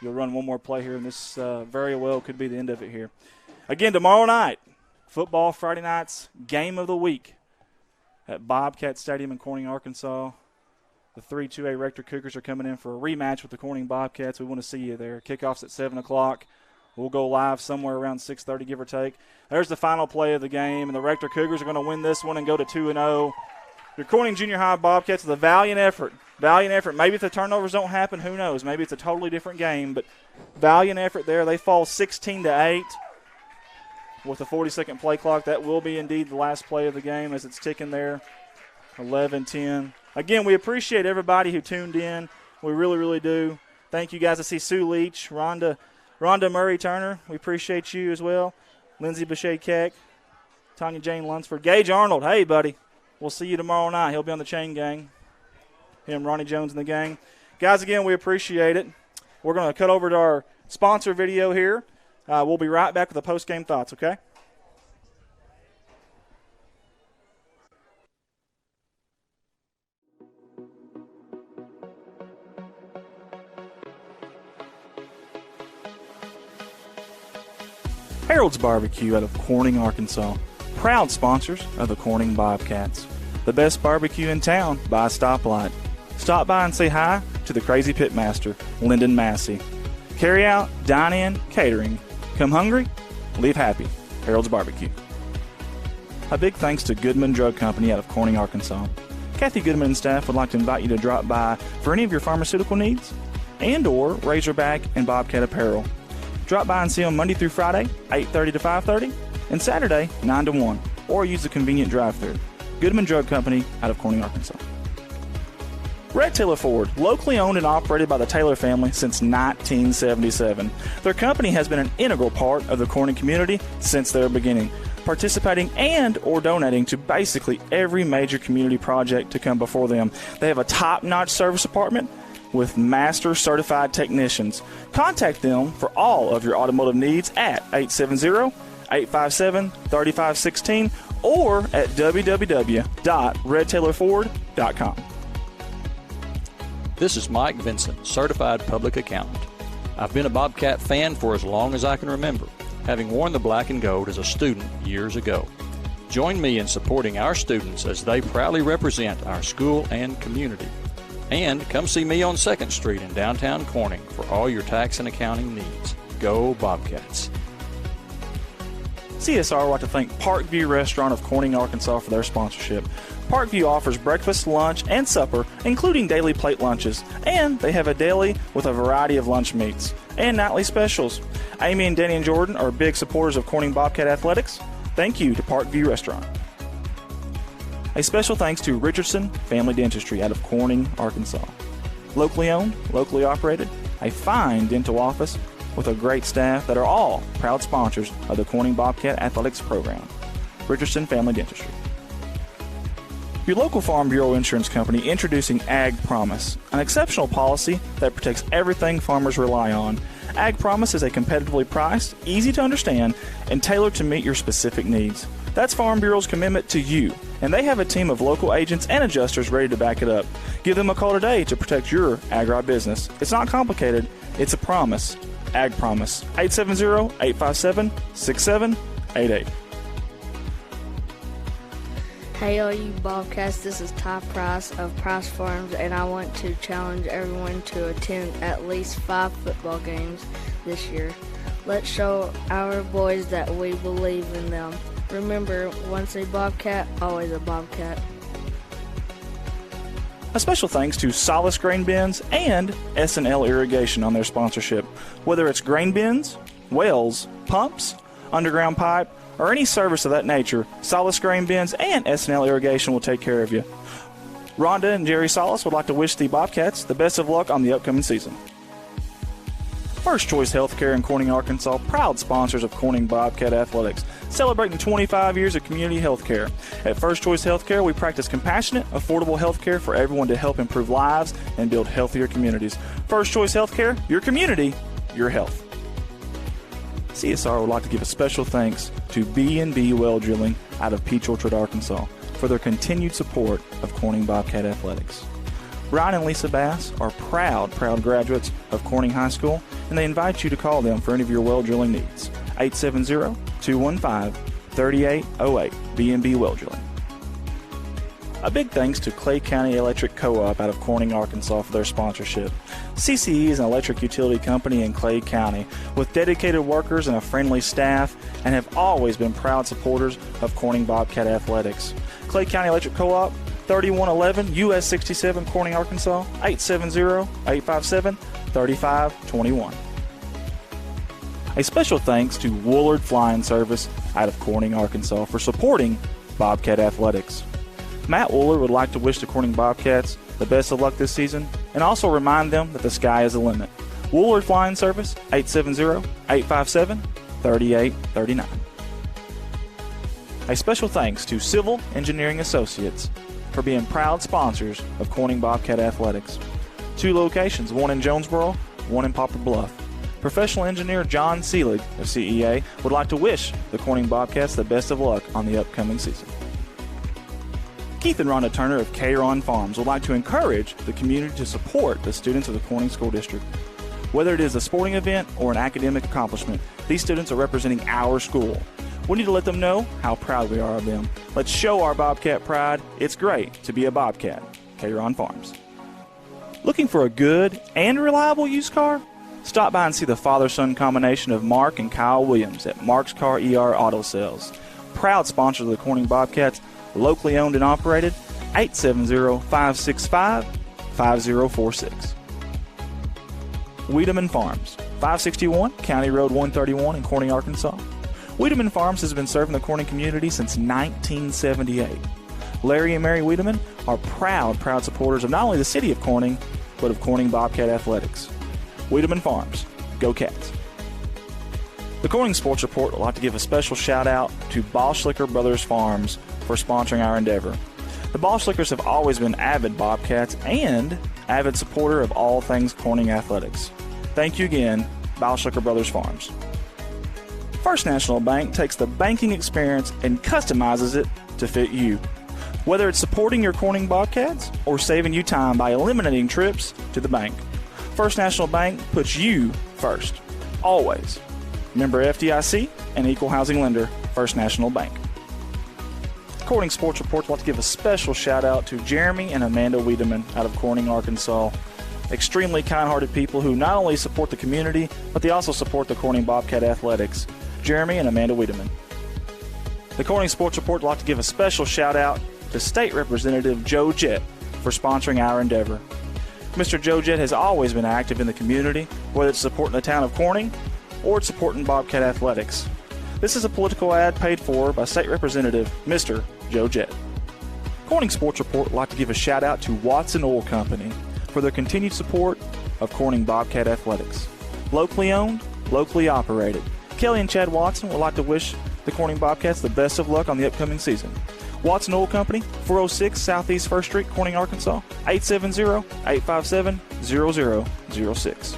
You'll run one more play here, and this very well could be the end of it here. Again, tomorrow night, football Friday night's game of the week at Bobcat Stadium in Corning, Arkansas. The 3-2A Rector Cougars are coming in for a rematch with the Corning Bobcats. We want to see you there. Kickoff's at 7 o'clock. We'll go live somewhere around 6:30, give or take. There's the final play of the game, and the Rector Cougars are going to win this one and go to 2-0. Your Corning Junior High Bobcats with a valiant effort. Valiant effort. Maybe if the turnovers don't happen, who knows? Maybe it's a totally different game, but valiant effort there. They fall 16-8 with the 40-second play clock. That will be indeed the last play of the game as it's ticking there. 11-10. Again, we appreciate everybody who tuned in. We really, really do. Thank you guys. I see Sue Leach, Rhonda Murray-Turner. We appreciate you as well. Lindsay Bechet-Keck, Tanya Jane Lunsford. Gage Arnold, hey, buddy. We'll see you tomorrow night. He'll be on the chain gang. Him, Ronnie Jones, and the gang. Guys, again, we appreciate it. We're going to cut over to our sponsor video here. We'll be right back with the post-game thoughts, okay? Harold's Barbecue out of Corning, Arkansas. Proud sponsors of the Corning Bobcats. The best barbecue in town by a stoplight. Stop by and say hi to the crazy pitmaster, Lyndon Massey. Carry out, dine in, catering. Come hungry, leave happy. Harold's Barbecue. A big thanks to Goodman Drug Company out of Corning, Arkansas. Kathy Goodman and staff would like to invite you to drop by for any of your pharmaceutical needs and or Razorback and Bobcat apparel. Drop by and see them Monday through Friday, 8:30 to 5:30, and Saturday, 9 to 1, or use the convenient drive-thru. Goodman Drug Company out of Corning, Arkansas. Red Taylor Ford, locally owned and operated by the Taylor family since 1977. Their company has been an integral part of the Corning community since their beginning, participating and or donating to basically every major community project to come before them. They have a top-notch service department with master certified technicians. Contact them for all of your automotive needs at 870-857-3516 or at www.redtaylorford.com. This is Mike Vincent, Certified Public Accountant. I've been a Bobcat fan for as long as I can remember, having worn the black and gold as a student years ago. Join me in supporting our students as they proudly represent our school and community. And come see me on 2nd Street in downtown Corning for all your tax and accounting needs. Go Bobcats. CSR would like to thank Parkview Restaurant of Corning, Arkansas for their sponsorship. Parkview offers breakfast, lunch, and supper, including daily plate lunches, and they have a daily with a variety of lunch meats and nightly specials. Amy and Danny and Jordan are big supporters of Corning Bobcat Athletics. Thank you to Parkview Restaurant. A special thanks to Richardson Family Dentistry out of Corning, Arkansas. Locally owned, locally operated, a fine dental office with a great staff that are all proud sponsors of the Corning Bobcat Athletics program. Richardson Family Dentistry. Your local Farm Bureau insurance company introducing Ag Promise, an exceptional policy that protects everything farmers rely on. Ag Promise is a competitively priced, easy to understand, and tailored to meet your specific needs. That's Farm Bureau's commitment to you, and they have a team of local agents and adjusters ready to back it up. Give them a call today to protect your agribusiness. It's not complicated, it's a promise. Ag Promise, 870-857-6788. Hey all you Bobcats, this is Ty Price of Price Farms, and I want to challenge everyone to attend at least 5 football games this year. Let's show our boys that we believe in them. Remember, once a Bobcat, always a Bobcat. A special thanks to Solace Grain Bins and S&L Irrigation on their sponsorship. Whether it's grain bins, wells, pumps, underground pipe, or any service of that nature, Solace Grain Bins and S&L Irrigation will take care of you. Rhonda and Jerry Solace would like to wish the Bobcats the best of luck on the upcoming season. First Choice Healthcare in Corning, Arkansas, proud sponsors of Corning Bobcat Athletics, celebrating 25 years of community health care. At First Choice Healthcare, we practice compassionate, affordable health care for everyone to help improve lives and build healthier communities. First Choice Healthcare, your community, your health. CSR would like to give a special thanks to B&B Well Drilling out of Peach Orchard, Arkansas, for their continued support of Corning Bobcat Athletics. Ryan and Lisa Bass are proud graduates of Corning High School, and they invite you to call them for any of your well drilling needs. 870-215-3808, B&B Well Drilling. A big thanks to Clay County Electric Co-op out of Corning, Arkansas for their sponsorship. CCE is an electric utility company in Clay County with dedicated workers and a friendly staff, and have always been proud supporters of Corning Bobcat Athletics. Clay County Electric Co-op, 3111 US 67, Corning, Arkansas, 870-857-3521. A special thanks to Woolard Flying Service out of Corning, Arkansas for supporting Bobcat Athletics. Matt Wooler would like to wish the Corning Bobcats the best of luck this season and also remind them that the sky is the limit. Woolard Flying Service, 870-857-3839. A special thanks to Civil Engineering Associates for being proud sponsors of Corning Bobcat Athletics. 2 locations, one in Jonesboro, one in Poplar Bluff. Professional engineer John Seelig of CEA would like to wish the Corning Bobcats the best of luck on the upcoming season. Keith and Rhonda Turner of K-Ron Farms would like to encourage the community to support the students of the Corning School District. Whether it is a sporting event or an academic accomplishment, these students are representing our school. We need to let them know how proud we are of them. Let's show our Bobcat pride. It's great to be a Bobcat. K-Ron Farms. Looking for a good and reliable used car? Stop by and see the father-son combination of Mark and Kyle Williams at Mark's Car ER Auto Sales. Proud sponsors of the Corning Bobcats, locally owned and operated, 870-565-5046. Wiedemann Farms, 561 County Road 131 in Corning, Arkansas. Wiedemann Farms has been serving the Corning community since 1978. Larry and Mary Wiedemann are proud supporters of not only the city of Corning, but of Corning Bobcat Athletics. Wiedemann Farms, go Cats. The Corning Sports Report would like to give a special shout out to Boschlicker Brothers Farms for sponsoring our endeavor. The Boschlickers have always been avid Bobcats and avid supporter of all things Corning athletics. Thank you again, Boschlicker Brothers Farms. First National Bank takes the banking experience and customizes it to fit you. Whether it's supporting your Corning Bobcats or saving you time by eliminating trips to the bank, First National Bank puts you first, always. Member FDIC and equal housing lender, First National Bank. Corning Sports Report would like to give a special shout out to Jeremy and Amanda Wiedemann out of Corning, Arkansas. Extremely kind-hearted people who not only support the community, but they also support the Corning Bobcat Athletics. Jeremy and Amanda Wiedemann. The Corning Sports Report would like to give a special shout out to State Representative Joe Jett for sponsoring our endeavor. Mr. Joe Jett has always been active in the community, whether it's supporting the town of Corning or it's supporting Bobcat Athletics. This is a political ad paid for by State Representative Mr. Joe Jett. Corning Sports Report would like to give a shout out to Watson Oil Company for their continued support of Corning Bobcat Athletics. Locally owned, locally operated. Kelly and Chad Watson would like to wish the Corning Bobcats the best of luck on the upcoming season. Watson Oil Company, 406 Southeast 1st Street, Corning, Arkansas, 870-857-0006.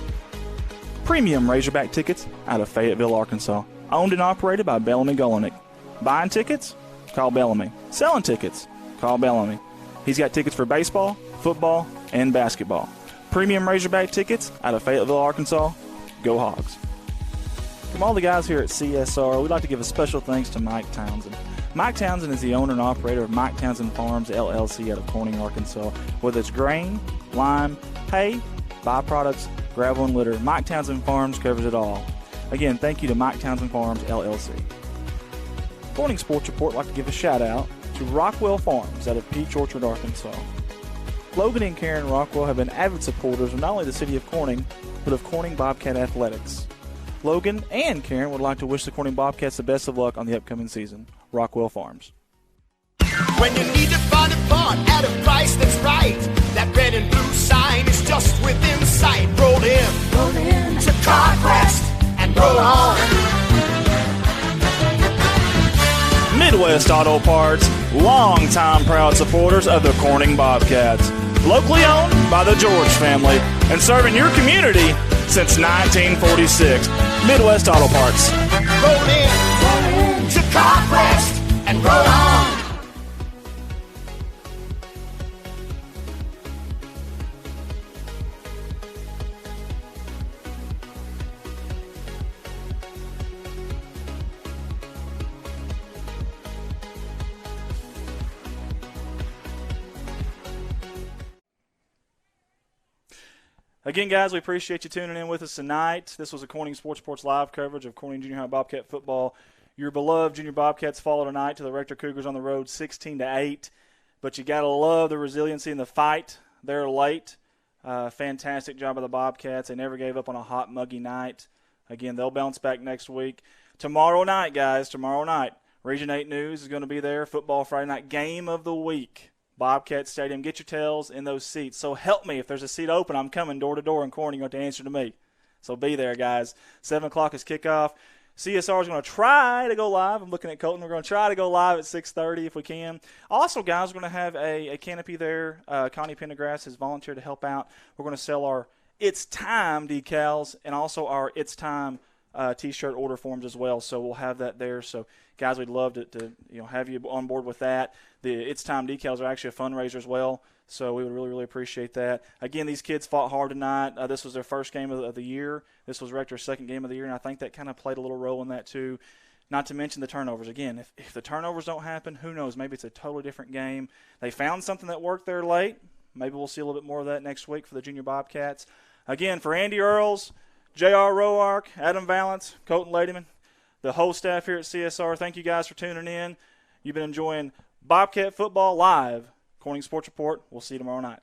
Premium Razorback tickets out of Fayetteville, Arkansas, owned and operated by Bellamy Golinek. Buying tickets? Call Bellamy. Selling tickets? Call Bellamy. He's got tickets for baseball, football, and basketball. Premium Razorback tickets out of Fayetteville, Arkansas. Go Hogs. From all the guys here at CSR, we'd like to give a special thanks to Mike Townsend. Mike Townsend is the owner and operator of Mike Townsend Farms, LLC out of Corning, Arkansas. Whether it's grain, lime, hay, byproducts, gravel, and litter, Mike Townsend Farms covers it all. Again, thank you to Mike Townsend Farms, LLC. Corning Sports Report would like to give a shout-out to Rockwell Farms out of Peach Orchard, Arkansas. Logan and Karen Rockwell have been avid supporters of not only the city of Corning, but of Corning Bobcat Athletics. Logan and Karen would like to wish the Corning Bobcats the best of luck on the upcoming season. Rockwell Farms. When you need to find a part at a price that's right, that red and blue sign is just within sight. Roll in to CarQuest and roll on. Midwest Auto Parts, longtime proud supporters of the Corning Bobcats. Locally owned by the George family and serving your community since 1946. Midwest Auto Parts. Roll in to CarQuest and roll on. Again, guys, we appreciate you tuning in with us tonight. This was a Corning Sports Reports live coverage of Corning Junior High Bobcat football. Your beloved Junior Bobcats follow tonight to the Rector Cougars on the road 16-8. But you got to love the resiliency in the fight. They're late. Fantastic job of the Bobcats. They never gave up on a hot, muggy night. Again, they'll bounce back next week. Tomorrow night, guys, Region 8 News is going to be there. Football Friday night game of the week. Bobcat Stadium. Get your tails in those seats. So help me. If there's a seat open, I'm coming door to door in Corning. You have to answer to me. So be there, guys. 7 o'clock is kickoff. CSR is going to try to go live. I'm looking at Colton. We're going to try to go live at 6:30 if we can. Also, guys, we're going to have a canopy there. Connie Pendergrass has volunteered to help out. We're going to sell our It's Time decals and also our It's Time T-shirt order forms as well. So we'll have that there. So, guys, we'd love to have you on board with that. The It's Time decals are actually a fundraiser as well. So we would really, really appreciate that. Again, these kids fought hard tonight. This was their first game of the year. This was Rector's second game of the year, and I think that kind of played a little role in that too. Not to mention the turnovers. Again, if the turnovers don't happen, who knows? Maybe it's a totally different game. They found something that worked there late. Maybe we'll see a little bit more of that next week for the Junior Bobcats. Again, for Andy Earls, J.R. Roark, Adam Valance, Colton Ladyman, the whole staff here at CSR, thank you guys for tuning in. You've been enjoying Bobcat football live. Corning Sports Report. We'll see you tomorrow night.